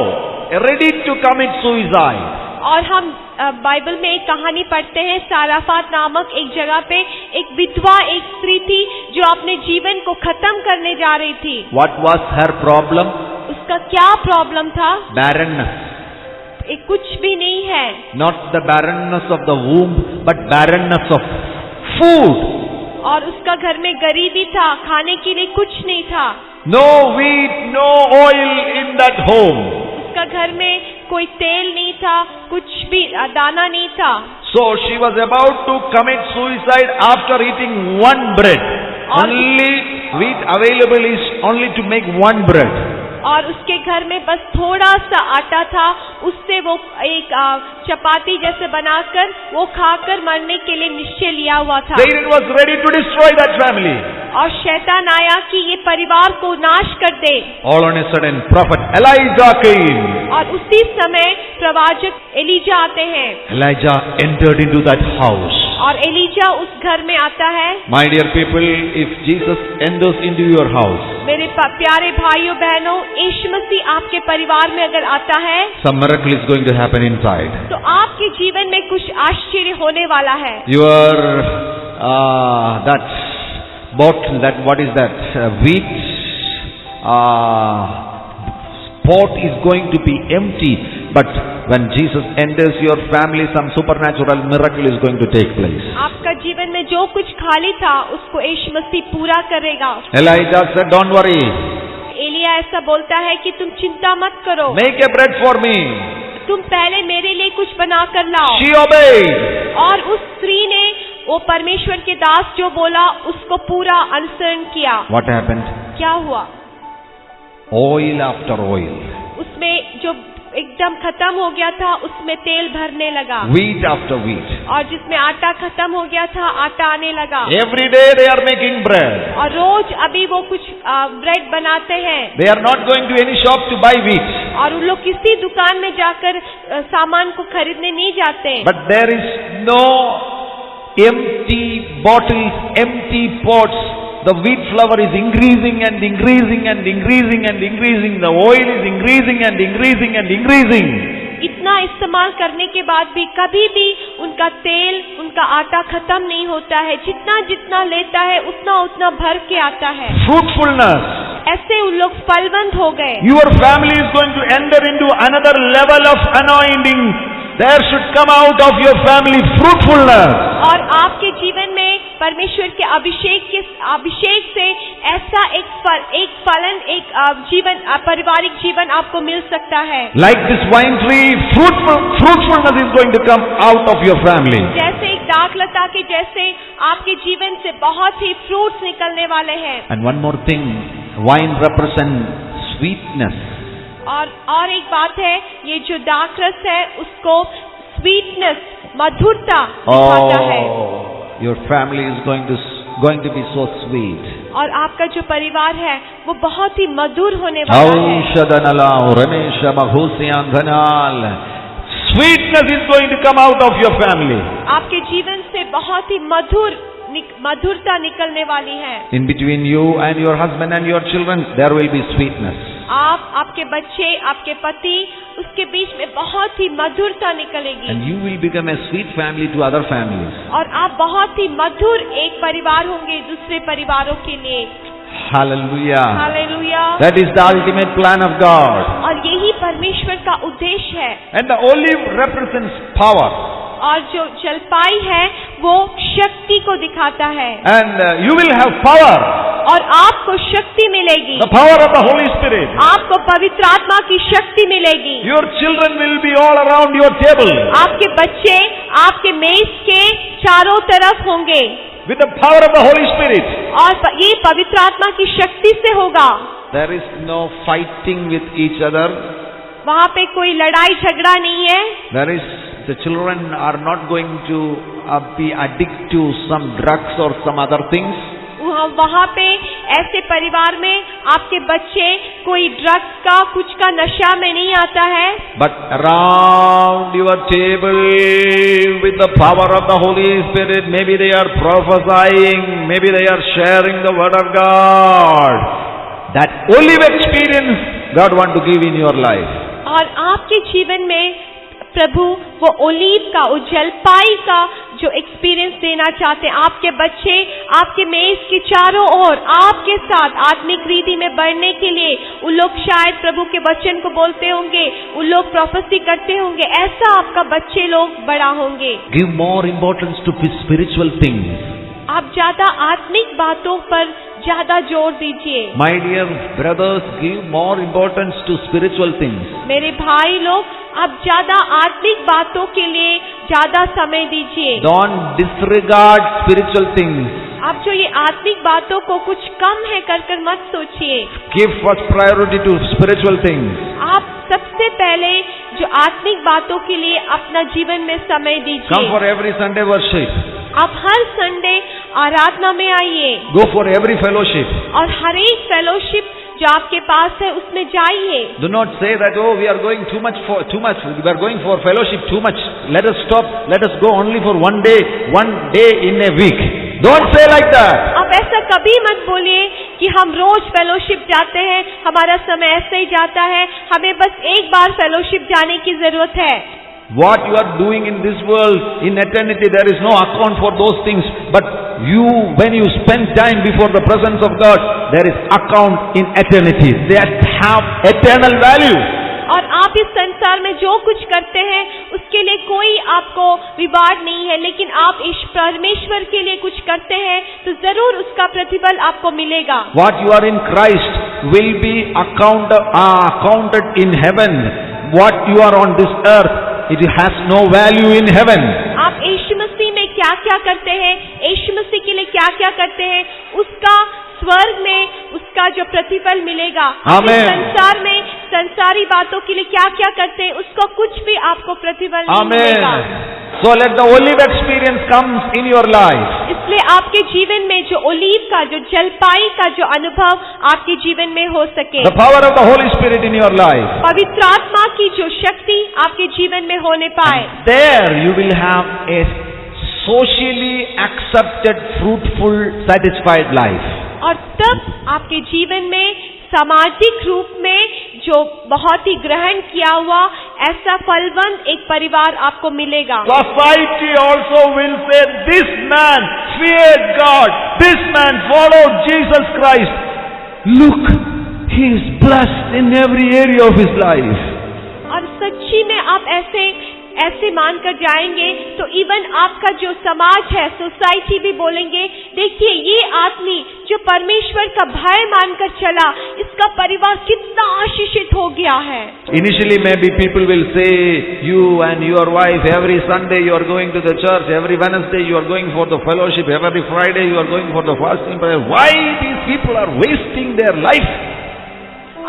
ready to commit suicide. और हम बाइबल में एक कहानी पढ़ते हैं, साराफात नामक एक जगह पे एक विधवा एक स्त्री थी जो अपने जीवन को खत्म करने जा रही थी। What was her problem? उसका क्या प्रॉब्लम था? Barrenness. एक कुछ भी नहीं है। Not the barrenness of the womb, but barrenness of food. और उसका घर में गरीबी था, खाने के लिए कुछ नहीं था। No wheat, no oil in that home. उसका घर में कोई तेल नहीं था, कुछ भी दाना नहीं था। So she was about to commit suicide after eating one bread. Only wheat available is only to make one bread. और उसके घर में बस थोड़ा सा आटा था, उससे वो एक चपाती जैसे बनाकर वो खाकर मरने के लिए निश्चय लिया हुआ था। Satan was ready to destroy that family. और शैतान आया कि ये परिवार को नाश कर दे। All on a sudden, prophet Elijah came. और उसी समय प्रवाचक एलीजा आते हैं। Elijah entered into that house. और एलीजा उस घर में आता है। My dear people, if Jesus enters into your house, मेरे प्यारे भाइयों बहनों, यीशु मसीह आपके परिवार में अगर आता है, some miracle is going to happen inside. तो आपके जीवन में कुछ आश्चर्य होने वाला है। Your that bottle, that what is that wheat pot is going to be empty, but when Jesus enters your family, some supernatural miracle is going to take place. आपका जीवन में जो कुछ खाली था उसको यीशु मसीह पूरा करेगा। Elijah said, "Don't worry. Elia ऐसा बोलता है कि तुम चिंता मत करो। Make a bread for me." तुम पहले मेरे लिए कुछ बना कर लाओ। She obeyed. और उस स्त्री ने वो परमेश्वर के दास जो बोला उसको पूरा अनुसरण किया। What happened? क्या हुआ? Oil after oil. उसमें जो एकदम खत्म हो गया था उसमें तेल भरने लगा। Wheat after wheat. और जिसमें आटा खत्म हो गया था आटा आने लगा। Every day they are making bread. और रोज अभी वो कुछ ब्रेड बनाते हैं। They are not going to any shop to buy wheat. और उन लोग किसी दुकान में जाकर सामान को खरीदने नहीं जाते। But there is no empty bottles, empty pots. The wheat flour is increasing and increasing and increasing and increasing. The oil is increasing and increasing and increasing. इतना इस्तेमाल करने के बाद भी कभी भी उनका तेल, उनका आटा खत्म नहीं होता है। जितना जितना लेता है उतना उतना भर के आता है। Fruitfulness. ऐसे उन लोग फलवंत हो गए। Your family is going to enter into another level of anointing. There should come out of your family fruitfulness. और आपके जीवन में परमेश्वर के अभिषेक से ऐसा एक फलन, एक जीवन, पारिवारिक जीवन आपको मिल सकता है। Like this wine tree, fruitfulness is going to come out of your family. जैसे एक दाखलता के जैसे आपके जीवन से बहुत ही फ्रूट्स निकलने वाले हैं। And one more thing, wine represents sweetness. और एक बात है, ये जो दाखरस है उसको स्वीटनेस, मधुरता दिखाता है। Your family is going to be so sweet. और आपका जो परिवार है वो बहुत ही मधुर होने वाला है। Sweetness is going to come out of your family. आपके जीवन से बहुत ही मधुरता निकलने वाली है। In between you and your husband and your children, there will be sweetness. आपके बच्चे, आपके पति, उसके बीच में बहुत ही मधुरता निकलेगी। And you will become a sweet family to other families. और आप बहुत ही मधुर एक परिवार होंगे दूसरे परिवारों के लिए। Hallelujah. Hallelujah. That is the ultimate plan of God. और यही परमेश्वर का उद्देश्य है। And the olive represents power. और जो जलपाई है वो शक्ति को दिखाता है। And you will have power. और आपको शक्ति मिलेगी। The power of the Holy Spirit. आपको पवित्र आत्मा की शक्ति मिलेगी। Your children will be all around your table. आपके बच्चे आपके मेज के चारों तरफ होंगे। With the power of the Holy Spirit. और ये पवित्र आत्मा की शक्ति से होगा। There is no fighting with each other. वहाँ पे कोई लड़ाई झगड़ा नहीं है। The children are not going to be addicted to some drugs or some other things. वहाँ पे ऐसे परिवार में आपके बच्चे कोई ड्रग्स का कुछ का नशा में नहीं आता है, but around your table with the power of the Holy Spirit, maybe they are prophesying, maybe they are sharing the word of God. That olive experience God want to give in your life. और आपके जीवन में प्रभु वो olive का, वो जलपाई का जो experience देना चाहते हैं। आपके बच्चे आपके मेज के चारों ओर आपके साथ आत्मिक रीति में बढ़ने के लिए उन लोग शायद प्रभु के वचन को बोलते होंगे, उन लोग प्रोफेसी करते होंगे, ऐसा आपका बच्चे लोग बड़ा होंगे। Give more importance to spiritual things. आप ज्यादा आत्मिक बातों पर ज्यादा जोर दीजिए। My dear brothers, give more importance to spiritual things. मेरे भाई लोग, आप ज्यादा आत्मिक बातों के लिए ज्यादा समय दीजिए। Don't disregard spiritual things. आप जो ये आत्मिक बातों को कुछ कम है कर मत सोचिए। Give first priority to spiritual things. आप सबसे पहले जो आत्मिक बातों के लिए अपना जीवन में समय Come दीजिए। for every Sunday worship. आप हर संडे आराधना में आइए Go for every fellowship. और हर एक फेलोशिप जो आपके पास है उसमें जाइए। Do not say that, oh, we are going too much. We are going for fellowship too much. Let us stop. Let us go only for one day in a week. Don't say like that. आप ऐसा कभी मत बोलिए कि हम रोज fellowship जाते हैं, हमारा समय ऐसे ही जाता है, हमें बस एक बार फेलोशिप जाने की जरूरत है। What you are doing in this world, in eternity, there is no account for those things. But when you spend time before the presence of God, there is account in eternity. That have eternal value. और आप इस संसार में जो कुछ करते हैं उसके लिए कोई आपको रिवार्ड नहीं है, लेकिन आप इस परमेश्वर के लिए कुछ करते हैं तो जरूर उसका प्रतिफल आपको मिलेगा। What you are in Christ will be accounted in heaven. What you are on this earth, it has no value in heaven. आप यीशु मसीह में क्या क्या करते हैं, यीशु मसीह के लिए क्या क्या करते हैं, उसका स्वर्ग में उसका जो प्रतिफल मिलेगा। आप इस संसार में संसारी बातों के लिए क्या क्या करते हैं उसका कुछ भी आपको प्रतिफल नहीं मिलेगा। So let the olive experience comes in your life. इसलिए आपके जीवन में जो ओलीव का, जो जलपाई का जो अनुभव आपके जीवन में हो सके। The power of the Holy Spirit in your life. पवित्र आत्मा की जो शक्ति आपके जीवन में होने पाए। There you will have a socially accepted, fruitful, satisfied life. और तब आपके जीवन में सामाजिक रूप में जो बहुत ही ग्रहण किया हुआ ऐसा फलवंत एक परिवार आपको मिलेगा। Society also will say, this man feared God, this man followed Jesus Christ. Look, he is blessed in every area of his life. और सच्ची में आप ऐसे मानकर जाएंगे तो इवन आपका जो समाज है, सोसाइटी भी बोलेंगे, देखिए ये आदमी जो परमेश्वर का भय मानकर चला, इसका परिवार कितना आशीषित हो गया है। Initially maybe people will say, you and your wife every Sunday you are going to the church, every Wednesday you are going for the fellowship, every Friday you are going for the fasting prayer. Why these people are wasting their life?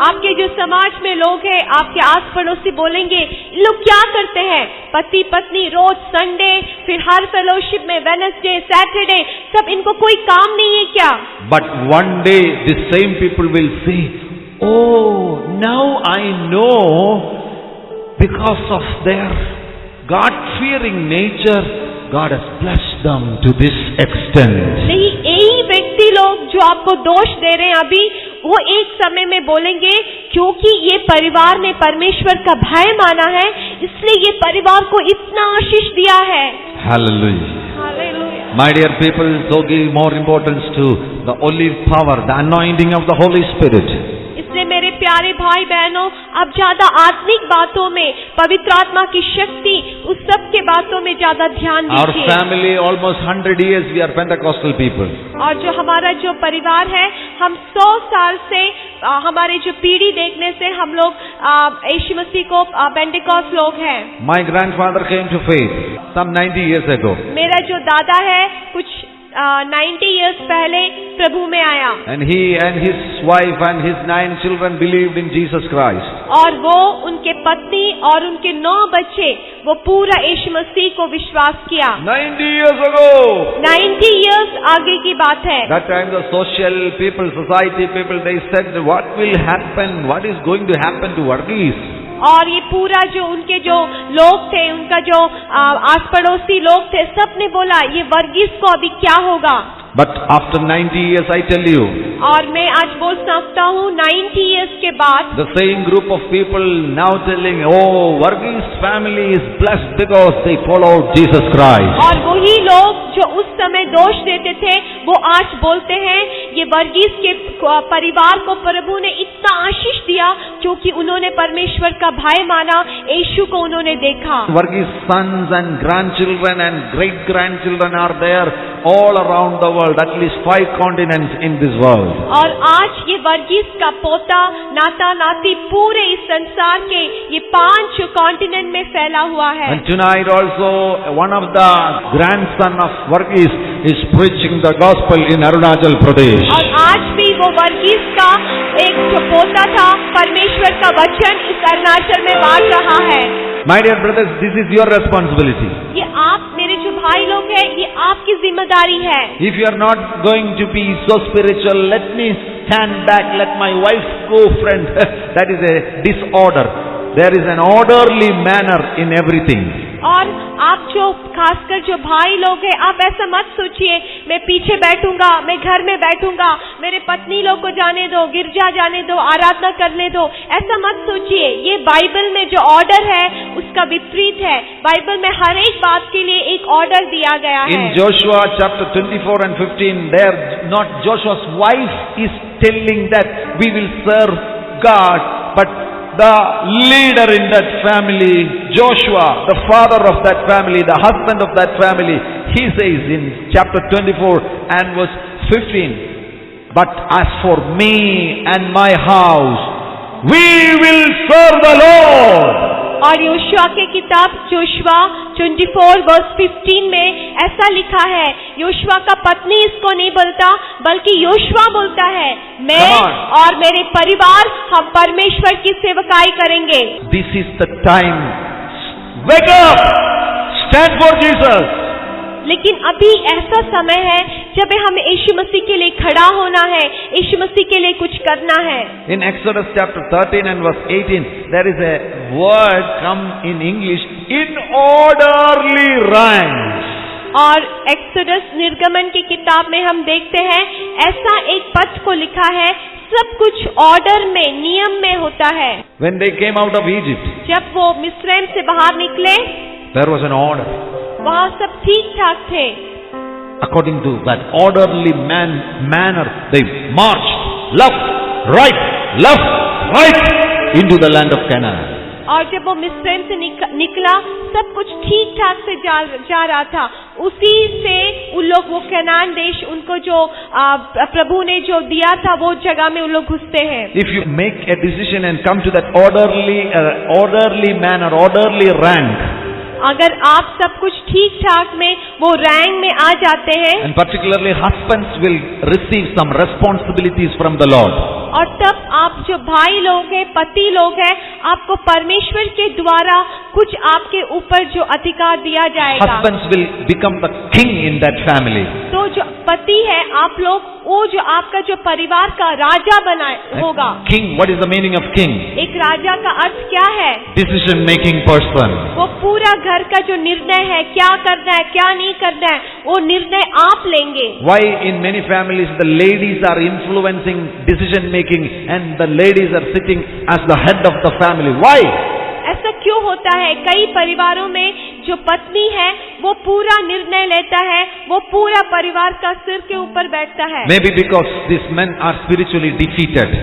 आपके जो समाज में लोग हैं, आपके आस पड़ोसी बोलेंगे, लोग क्या करते हैं, पति पत्नी रोज संडे, फिर हर फेलोशिप में वेडनेसडे, सैटरडे, सब इनको कोई काम नहीं है क्या? But one day the same people will say, oh, now I know, because of their God-fearing nature, God has blessed them to this extent. नहीं, यही व्यक्ति लोग जो आपको दोष दे रहे हैं अभी, वो एक समय में बोलेंगे क्योंकि ये परिवार ने परमेश्वर का भय माना है, इसलिए ये परिवार को इतना आशीष दिया है। Hallelujah. Hallelujah. My dear people, so give more importance to the olive power, the anointing of the Holy Spirit. इसलिए मेरे प्यारे भाई बहनों, अब ज्यादा आत्मिक बातों में, पवित्र आत्मा की शक्ति, उस सब के बातों में ज्यादा ध्यान Our दीजिए। family, almost 100 years, we are Pentecostal people. और जो हमारा जो परिवार है, हम 100 साल से हमारे जो पीढ़ी देखने से हम लोग यीशु मसीह को पेंटेकॉस्ट लोग हैं। My grandfather came to faith some 90 years ago. मेरा जो दादा है कुछ 90 years पहले प्रभु में आया। And he and his wife and his 9 children believed in Jesus Christ. और वो, उनके पत्नी और उनके 9 बच्चे, वो पूरा यीशु मसीह को विश्वास किया। 90 years ago. 90 years आगे की बात है। That time the social people, society people, they said, what will happen? What is going to happen to Varghese? और ये पूरा जो उनके जो लोग थे, उनका जो आस पड़ोसी लोग थे, सब ने बोला ये वर्गीस को अभी क्या होगा। But after 90 years, I tell you, और मैं आज बोल सकता हूँ 90 years के बाद the same group of people now telling, oh, Varghese family is blessed because they followed Jesus Christ. और वही लोग जो उस समय दोष देते थे, वो आज बोलते हैं ये वर्गीस के परिवार को प्रभु ने इतना आशीष दिया क्योंकि उन्होंने परमेश्वर का भाई माना, यीशु को उन्होंने देखा। Varghese sons and grandchildren and great grandchildren are there all around the world, at least 5 continents in this world. और आज ये वर्गीस का पोता, नाता नाती पूरे इस संसार के ये 5 कॉन्टिनेंट में फैला हुआ है। And tonight also one of the grandson of Varghese is preaching the gospel in Arunachal Pradesh. और आज भी वो वर्गीस का एक जो पोता था, परमेश्वर का वचन इस अरुणाचल में बांट रहा है। My dear brothers, this is your responsibility. ये आप मेरे जो भाई लोग हैं, ये आपकी जिम्मेदारी है। If you are not going to be so spiritual, let me stand back, let my wife go, friend. That is a disorder. There is an orderly manner in everything. और आप जो खासकर जो भाई लोग हैं, आप ऐसा मत सोचिए मैं पीछे बैठूंगा, मैं घर में बैठूंगा, मेरे पत्नी लोग को जाने दो, गिरजा जाने दो, आराधना करने दो, ऐसा मत सोचिए। ये बाइबल में जो ऑर्डर है उसका विपरीत है। बाइबल में हर एक बात के लिए एक ऑर्डर दिया गया है। In Joshua chapter 24 and 15, there not Joshua's wife is telling that we will serve God, but the leader in that family, Joshua, the father of that family, the husband of that family, he says in chapter 24 and verse 15, but as for me and my house, we will serve the Lord. और Yoshua के किताब Joshua 24 verse 15 में ऐसा लिखा है, Yoshua का पत्नी इसको नहीं बोलता बल्कि योशुआ बोलता है, मैं और मेरे परिवार हम परमेश्वर की सेवकाई करेंगे। This is the time. Wake up! Stand for Jesus. लेकिन अभी ऐसा समय है जब हमें यीशु मसीह के लिए खड़ा होना है, यीशु मसीह के लिए कुछ करना है। In Exodus chapter 13 and verse 18, there is a word come in English, in orderly ranks. और एक्सोडस निर्गमन की किताब में हम देखते हैं ऐसा एक पद को लिखा है, सब कुछ ऑर्डर में, नियम में होता है। When they came out of Egypt, जब वो मिस्रैम से बाहर निकले, there was an order. वहाँ सब ठीक ठाक थे। According to that orderly manner, they marched left, right into the land of Canaan. और जब वो मिस्रैम से निकला, सब कुछ ठीक ठाक से जा रहा था। उसी से उन लोग वो कनान देश, उनको जो प्रभु ने जो दिया था, वो जगह में उन लोग घुसते हैं। If you make a decision and come to that orderly manner, orderly rank, अगर आप सब कुछ ठीक ठाक में वो रैंक में आ जाते हैं, and particularly husbands will receive some responsibilities from the Lord. और तब आप जो भाई लोग हैं, पति लोग हैं, आपको परमेश्वर के द्वारा कुछ आपके ऊपर जो अधिकार दिया जाएगा। Husbands will become the king in that family. तो जो पति है, आप लोग वो जो आपका जो परिवार का राजा होगा। King, what is the meaning of king? एक राजा का अर्थ क्या है? Decision making person. वो पूरा घर का जो निर्णय है, क्या करना है क्या नहीं करना है, वो निर्णय आप लेंगे। Why in many families the ladies are influencing decision making and the ladies are sitting as the head of the family? Why? ऐसा क्यों होता है? कई परिवारों में जो पत्नी है वो पूरा निर्णय लेता है, वो पूरा परिवार का सिर के ऊपर बैठता है। Maybe because these men are spiritually defeated.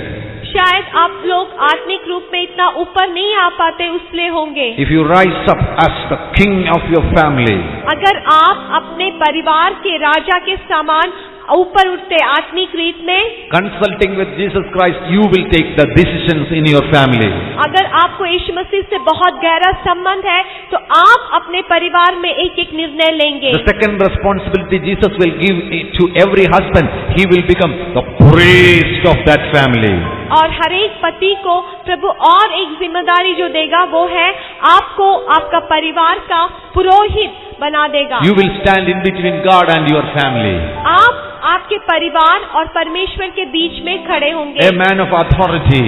शायद आप लोग आत्मिक रूप में इतना ऊपर नहीं आ पाते, इसलिए होंगे। If you rise up as the king of your family, अगर आप अपने परिवार के राजा के समान ऊपर उठते आत्मिक रीत में, consulting with Jesus Christ, you will take the decisions in your family. अगर आपको यीशु मसीह से बहुत गहरा संबंध है तो आप अपने परिवार में एक एक निर्णय लेंगे। The second responsibility Jesus will give to every husband, he will become the priest of that family. और हर एक पति को प्रभु और एक जिम्मेदारी जो देगा वो है आपको आपका परिवार का पुरोहित बना देगा। You will stand in between God and your family. आप आपके परिवार और परमेश्वर के बीच में खड़े होंगे। A man of authority.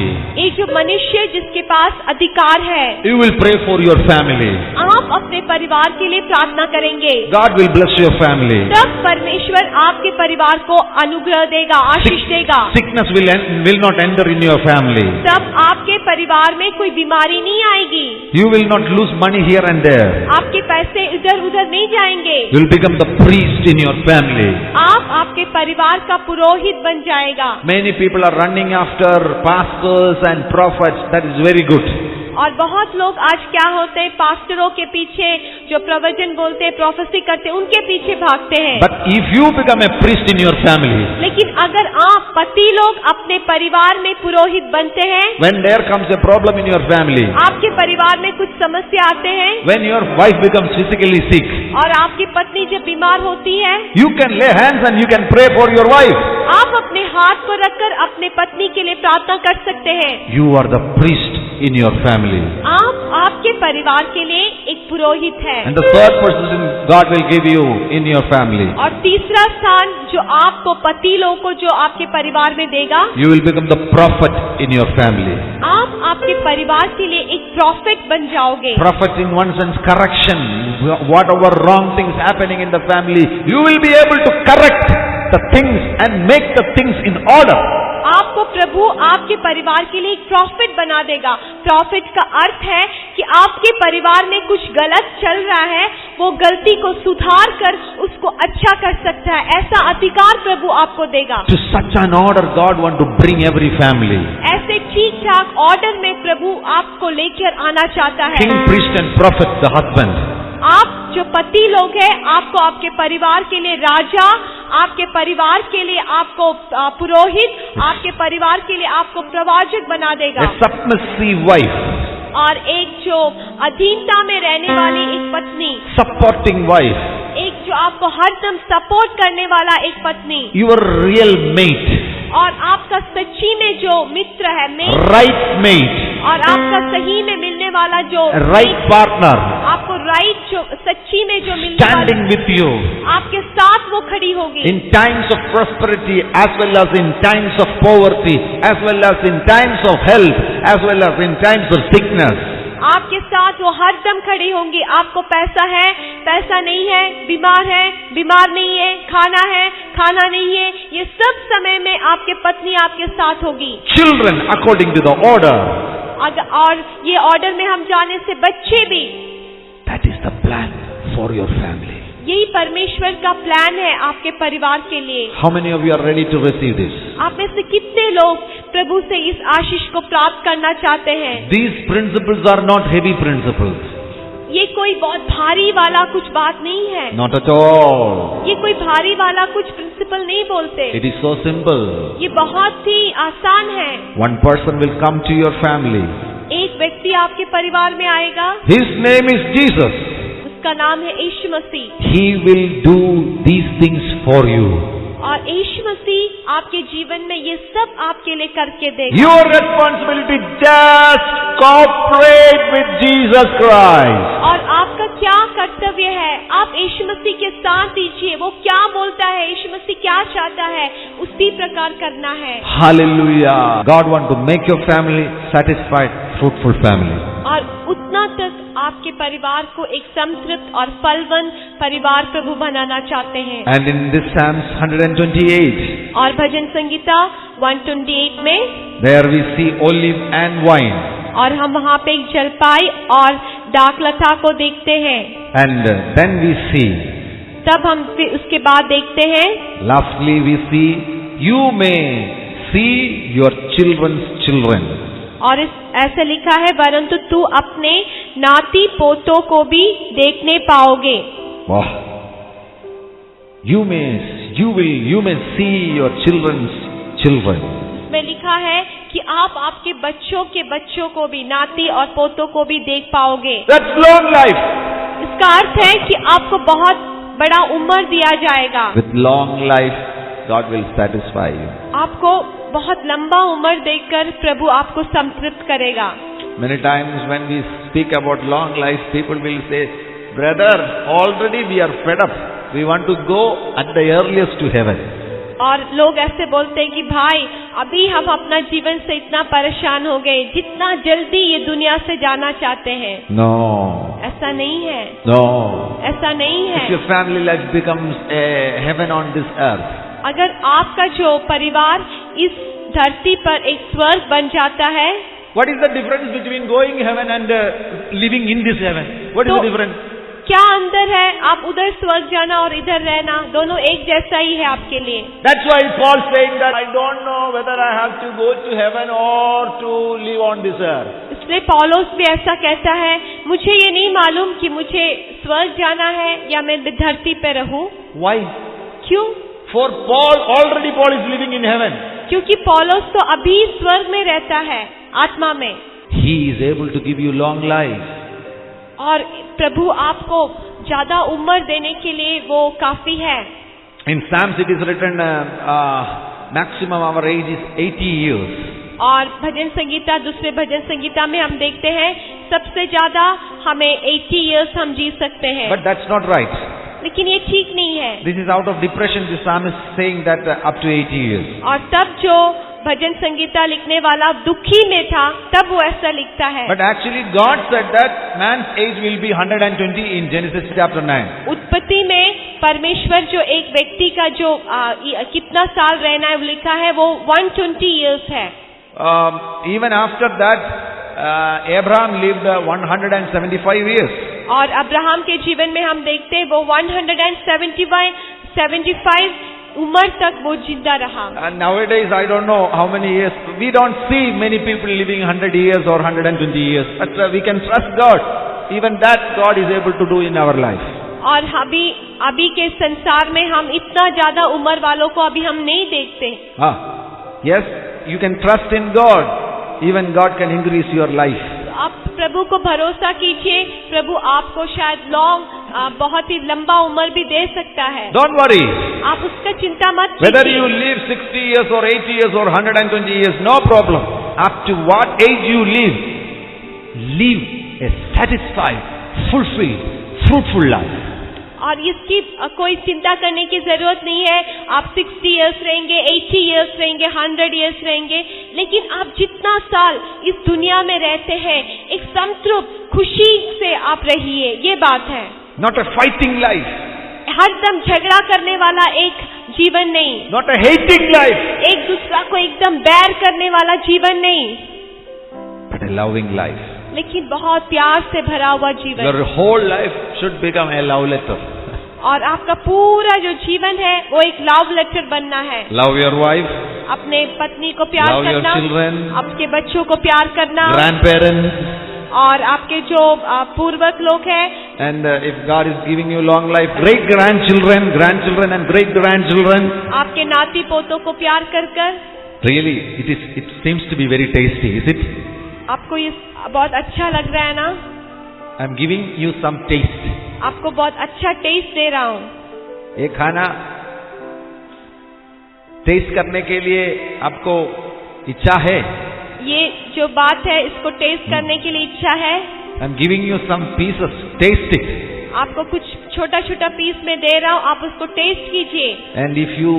एक जो मनुष्य जिसके पास अधिकार है। You will pray for your family. आप अपने परिवार के लिए प्रार्थना करेंगे। God will bless your family. तब परमेश्वर आपके परिवार को अनुग्रह देगा, आशीष देगा। Sickness will not enter in your family. तब आपके परिवार में कोई बीमारी नहीं आएगी। You will not lose money here and there. आपके पैसे इधर उधर नहीं जाएंगे। You will become the priest in your family. आप आपके परिवार का पुरोहित बन जाएगा। Many people are running after pastors and prophets. That is very good. और बहुत लोग आज क्या होते हैं, पास्टरों के पीछे जो प्रवचन बोलते हैं, प्रोफेसी करते हैं, उनके पीछे भागते हैं। But if you become a priest in your family, लेकिन अगर आप पति लोग अपने परिवार में पुरोहित बनते हैं, when there comes a problem in your family, आपके परिवार में कुछ समस्या आते हैं, when your wife becomes physically sick, और आपकी पत्नी जब बीमार होती है, you can lay hands and you can pray for your wife. आप अपने हाथ को रखकर अपने पत्नी के लिए प्रार्थना कर सकते हैं। You are the priest in your family. आप आपके परिवार के लिए एक पुरोहित है। And the third position God will give you in your family. और तीसरा स्थान जो आपको पति लोगों को जो आपके परिवार में देगा, You will become the prophet in your family. आप आपके परिवार के लिए एक प्रॉफिट बन जाओगे। Prophet in one sense correction. Whatever wrong things happening in the family, you will be able to correct the things and make the things in order. आपको प्रभु आपके परिवार के लिए एक प्रॉफिट बना देगा। प्रॉफिट का अर्थ है कि आपके परिवार में कुछ गलत चल रहा है, वो गलती को सुधार कर उसको अच्छा कर सकता है। ऐसा अधिकार प्रभु आपको देगा। To such an order God want to bring every family. ऐसे ठीक ठाक ऑर्डर में प्रभु आपको लेकर आना चाहता है। King, priest and prophet, the husband. आप जो पति लोग हैं, आपको आपके परिवार के लिए राजा, आपके परिवार के लिए आपको पुरोहित, आपके परिवार के लिए आपको प्रवाचक बना देगा। A submissive wife. और एक जो अधीनता में रहने वाली एक पत्नी, Supporting wife. एक जो आपको हरदम सपोर्ट करने वाला एक पत्नी, Your real mate. और आपका सच्ची में जो मित्र है, Right mate. और आपका सही में मिलने वाला जो Right partner. आपको राइट जो सच्ची में जो मिलने Standing वाला, with you. आपके साथ वो खड़ी होगी। In times of prosperity as well as in times of poverty, as well as in times of health, as well as in times of sickness. आपके साथ वो हरदम खड़ी होंगी। आपको पैसा है, पैसा नहीं है, बीमार है, बीमार नहीं है, खाना नहीं है, ये सब समय में आपके पत्नी आपके साथ होगी। Children according to the order. और ये ऑर्डर में हम जाने से बच्चे भी। That is the plan for your family. यही परमेश्वर का प्लान है आपके परिवार के लिए। How many of you are ready to receive this? आप में से कितने लोग प्रभु से इस आशीष को प्राप्त करना चाहते हैं? These principles are not heavy principles. ये कोई बहुत भारी वाला कुछ बात नहीं है। Not at all. ये कोई भारी वाला कुछ प्रिंसिपल नहीं बोलते। It is so simple. ये बहुत ही आसान है। One person will come to your family. एक व्यक्ति आपके परिवार में आएगा। His name is Jesus. उसका नाम है यीशु मसीह। He will do these things for you. और यीशु मसीह आपके जीवन में ये सब आपके लिए करके देगा। Your responsibility, just cooperate with Jesus Christ. और आपका क्या कर्तव्य है? आप यीशु मसीह के साथ दीजिए। वो क्या बोलता है, यीशु मसीह क्या चाहता है, उसी प्रकार करना है। Hallelujah. God want to make your family satisfied, fruitful family. और उतना तक आपके परिवार को एक संतृप्त और फलवन परिवार प्रभु बनाना चाहते हैं। And in this Psalms 128, और भजन संगीता 128 में there we see olive and wine. और हम वहाँ पे एक जलपाई और दाखलता को देखते हैं। And then we see, तब हम फिर उसके बाद देखते हैं, lastly we see, you may see your children's children. और इस ऐसे लिखा है, परंतु तू अपने नाती पोतों को भी देखने पाओगे। Wow. You may you may see your children's children. में लिखा है कि आप आपके बच्चों के बच्चों को भी, नाती और पोतों को भी देख पाओगे। That's long life. इसका अर्थ है कि आपको बहुत बड़ा उम्र दिया जाएगा। With long life, God will satisfy you. आपको बहुत लंबा उम्र देकर प्रभु आपको संतृप्त करेगा। Many times when we speak about long life, people will say, "Brother, already we are fed up. We want to go at the earliest to heaven." और लोग ऐसे बोलते हैं कि भाई अभी हम अपना जीवन से इतना परेशान हो गए, जितना जल्दी ये दुनिया से जाना चाहते हैं। No. ऐसा नहीं है। No. ऐसा नहीं है। If your family life becomes a heaven on this earth, अगर आपका जो परिवार इस धरती पर एक स्वर्ग बन जाता है, what is the difference between going heaven and living in this heaven? What is the difference? क्या अंतर है? आप उधर स्वर्ग जाना और इधर रहना, दोनों एक जैसा ही है आपके लिए। That's why Paul saying that I don't know whether I have to go to heaven or to live on this earth. इसलिए पौलुस भी ऐसा कहता है, मुझे ये नहीं मालूम कि मुझे स्वर्ग जाना है या मैं धरती पे रहूं। Why? क्यों? For already Paul is living in heaven. क्योंकि पौलुस तो अभी स्वर्ग में रहता है, आत्मा में। He is able to give you long life. और प्रभु आपको ज्यादा उम्र देने के लिए वो काफी है। In Psalms it is written, maximum our age is 80 years. और भजन संगीता, दूसरे भजन संगीता में हम देखते हैं सबसे ज्यादा हमें 80 इयर्स हम जी सकते हैं। But that's not right. लेकिन ये ठीक नहीं है। This is out of depression. The psalmist saying that up to 80 years. और तब जो भजन संगीता लिखने वाला दुखी में था, तब वो ऐसा लिखता है। But actually God said that man's age will be 120 in Genesis chapter 9. उत्पत्ति में परमेश्वर जो एक व्यक्ति का जो कितना साल रहना है वो लिखा है, वो 120 इयर्स है। Even after that, Abraham lived 175 years. और अब्राहम के जीवन में हम देखते हैं वो 175 उम्र तक वो जिंदा रहा। And nowadays I don't know how many years. We don't see many people living 100 years or 120 years. But we can trust God. Even that God is able to do in our life. और अभी के संसार में हम इतना ज्यादा उम्र वालों को अभी हम नहीं देखते। Yes, you can trust in God. Even God can increase your life. आप प्रभु को भरोसा कीजिए, प्रभु आपको शायद बहुत ही लंबा उम्र भी दे सकता है। Don't worry. आप उसका चिंता मत कीजिए। Whether you live 60 years or 80 years or 120 years, no problem. Up to what age you live a satisfied, fulfilled, fruitful life. और इसकी कोई चिंता करने की जरूरत नहीं है। आप 60 इयर्स रहेंगे, 80 इयर्स रहेंगे, 100 इयर्स रहेंगे, लेकिन आप जितना साल इस दुनिया में रहते हैं, एक संतृप्त खुशी से आप रहिए, ये बात है। Not a fighting life. हरदम झगड़ा करने वाला एक जीवन नहीं। Not a hating life. एक दूसरा को एकदम बैर करने वाला जीवन नहीं। But a loving life. लेकिन बहुत प्यार से भरा हुआ जीवन। Your whole life should become a love letter. और आपका पूरा जो जीवन है वो एक लव लेटर बनना है। Love your wife. अपने पत्नी को प्यार Love करना, your children. आपके बच्चों को प्यार करना, Grandparents. और आपके जो पूर्वज लोग हैं। And if God is giving you long life, great grandchildren and great grandchildren. आपके नाती पोतों को प्यार कर कर। Really, it seems to be very tasty, is it? आपको ये बहुत अच्छा लग रहा है ना? I'm giving you some taste. आपको बहुत अच्छा टेस्ट दे रहा हूँ। ये खाना टेस्ट करने के लिए आपको इच्छा है? ये जो बात है इसको टेस्ट करने के लिए इच्छा है। I'm giving you some pieces. Taste it. आपको कुछ छोटा छोटा पीस में दे रहा हूँ, आप उसको टेस्ट कीजिए। And if you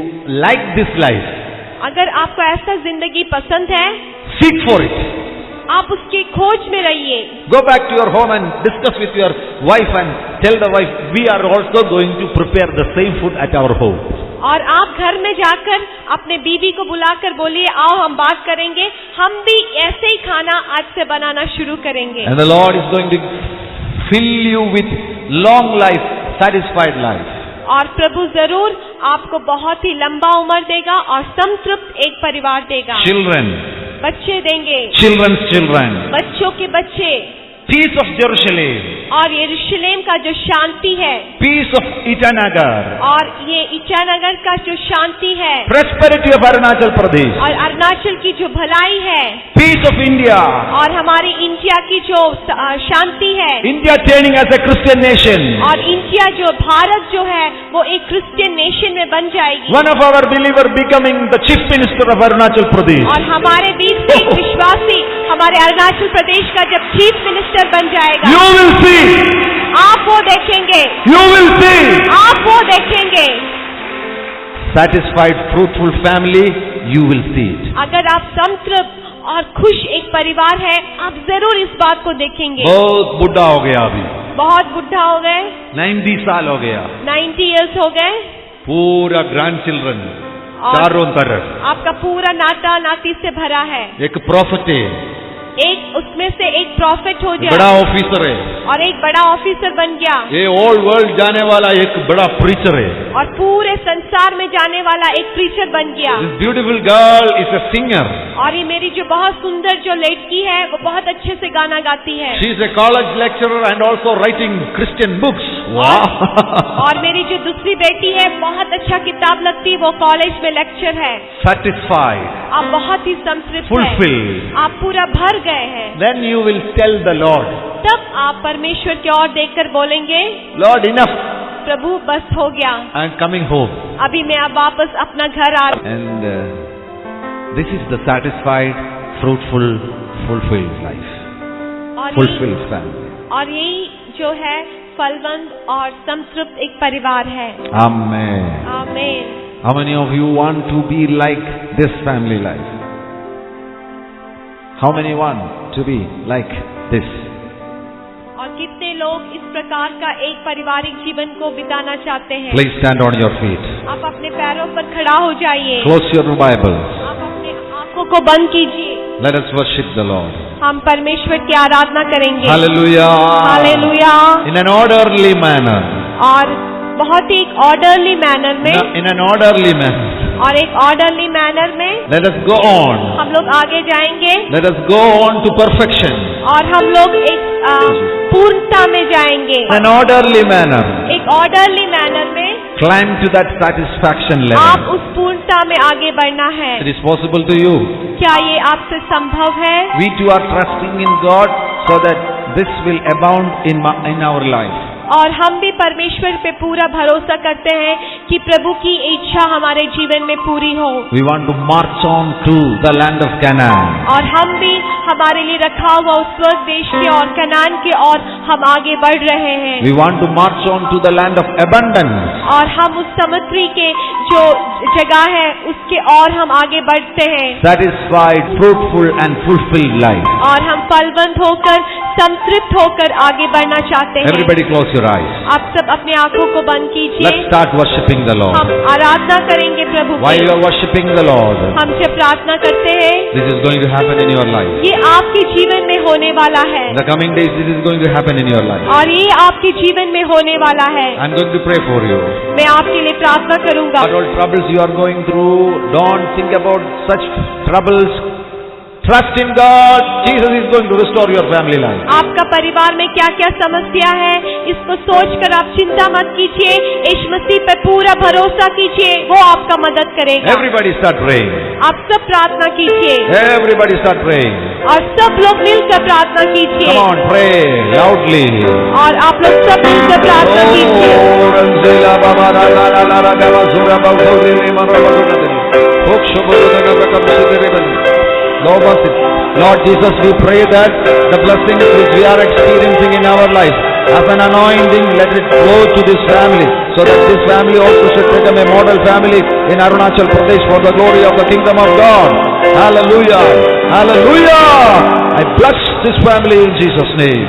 like this life, अगर आपको ऐसा जिंदगी पसंद है, seek for it. आप उसकी खोज में रहिए। Go back to your home and discuss with your wife and tell the wife, we are also going to prepare the same food at our home. और आप घर में जाकर अपने बीवी को बुलाकर बोलिए, आओ हम बात करेंगे, हम भी ऐसे ही खाना आज से बनाना शुरू करेंगे। And the Lord is going to fill you with long life, satisfied life. और प्रभु जरूर आपको बहुत ही लंबा उम्र देगा और संतृप्त एक परिवार देगा। Children. बच्चे देंगे। Children's children. बच्चों के बच्चे। peace of Jerusalem, और यरूशलेम का जो शांति है, peace of Itanagar, और ये ईटानगर का जो शांति है, prosperity of Arunachal Pradesh, और अरुणाचल की जो भलाई है, peace of India, और हमारी इंडिया की जो शांति है, India turning as a Christian nation, और इंडिया जो भारत जो है वो एक क्रिश्चियन नेशन में बन जाएगी, one of our believer becoming the chief minister of Arunachal Pradesh. और हमारे बीच से एक विश्वासी हमारे अरुणाचल प्रदेश का जब चीफ मिनिस्टर बन जाएगा, You will see, आप वो देखेंगे, you will see, आप वो देखेंगे। satisfied, fruitful family, you will see it. अगर आप संतृप्त और खुश एक परिवार है, आप जरूर इस बात को देखेंगे। बहुत बुढ़ा हो गया अभी, बहुत बुढ़ा हो गए, 90 साल हो गया, 90 इयर्स हो गए, पूरा ग्रैंड चिल्ड्रन और चारों तरफ, आपका पूरा नाता नाती से भरा है। एक प्रॉफिट है, एक उसमें से एक प्रॉफिट हो बड़ा जाए ऑफिसर है, और एक बड़ा ऑफिसर बन गया, ये ऑल वर्ल्ड जाने वाला एक बड़ा प्रीचर है. और पूरे संसार में जाने वाला एक प्रीचर बन गया। This beautiful girl is a singer. और ये मेरी जो बहुत सुंदर जो लड़की है वो बहुत अच्छे से गाना गाती है, She is a college lecturer and also writing Christian books. Wow! और मेरी जो दूसरी बेटी है बहुत अच्छा किताब लगती है, वो कॉलेज में लेक्चर है। Satisfied, आप बहुत ही संतृप्त हैं, fulfilled. आप पूरा भर गए हैं। Then you will tell the Lord, तब आप परमेश्वर की ओर देखकर बोलेंगे, Lord, enough. प्रभु बस हो गया, I am coming home. अभी मैं अब वापस अपना घर आ रहा हूं। And this is the satisfied, fruitful, fulfilled life. और Fulfilled family. और यही जो है फलवंत और संतृप्त एक परिवार है। Amen. आमीन। How many of you want to be like this family life? How many want to be like this? और कितने लोग इस प्रकार का एक पारिवारिक जीवन को बिताना चाहते हैं? Please stand on your feet. आप अपने पैरों पर खड़ा हो जाइए। Close your Bibles. आप अपने आंखों को बंद कीजिए। Let us worship the Lord. हम परमेश्वर की आराधना करेंगे। Hallelujah. Hallelujah. In an orderly manner. और बहुत ही ऑर्डरली मैनर में, In an orderly manner. और एक ऑर्डरली मैनर में Let us go on. हम लोग आगे जाएंगे, Let us go on to perfection. और हम लोग एक पूर्णता में जाएंगे। In an orderly manner. एक ऑर्डरली मैनर में Climb to that satisfaction आप level. उस पूर्णता में आगे बढ़ना है। It is possible to you. क्या ये आपसे संभव है? We too are trusting in God so that this will abound in our life. और हम भी परमेश्वर पे पूरा भरोसा करते हैं कि प्रभु की इच्छा हमारे जीवन में पूरी हो। We want to march on to the land of Canaan. और हम भी हमारे लिए रखा हुआ उस स्वर्ग देश के और कनान के और हम आगे बढ़ रहे हैं। We want to march on to the land of abundance. और हम उस समुद्री के जो जगह है उसके और हम आगे बढ़ते हैं। Satisfied, fruitful and fulfilled life. और हम फलवंत होकर संतृप्त होकर आगे बढ़ना चाहते हैं। Everybody close your eyes. आप सब अपनी आंखों को बंद कीजिए। Let's start worshiping the Lord. हम आराधना करेंगे प्रभु की। While you are worshiping the Lord, हम जब प्रार्थना करते हैं this is going to happen in your life. ये आपके जीवन में होने वाला है, In the coming days, this is going to happen in your life. और ये आपके जीवन में होने वाला है। I'm going to pray for you. मैं आपके लिए प्रार्थना करूंगा। What all troubles you are going through, don't think about such troubles. Trust in God. Jesus is going to restore your family life. आपका परिवार में क्या क्या समस्या है इसको सोचकर आप चिंता मत कीजिए, यीशु मसीह पर पूरा भरोसा कीजिए, वो आपका मदद करेगा। Everybody start praying. आप सब प्रार्थना कीजिए, Everybody start praying. और सब लोग मिलकर प्रार्थना कीजिए। Come on, pray loudly. और आप लोग सब मिलकर प्रार्थना कीजिए। Lord Jesus, we pray that the blessings which we are experiencing in our life as an anointing, let it go to this family, so that this family also should become a model family in Arunachal Pradesh for the glory of the kingdom of God. Hallelujah! Hallelujah! I bless this family in Jesus' name.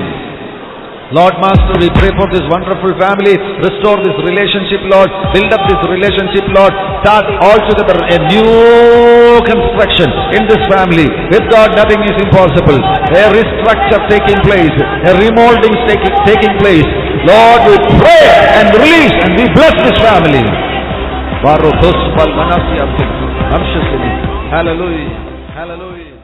Lord Master, we pray for this wonderful family. Restore this relationship, Lord. Build up this relationship, Lord. Start altogether a new construction in this family. With God, nothing is impossible. A restructure taking place. A remolding taking place. Lord, we pray and release and we bless this family. Hallelujah. Hallelujah. Hallelujah.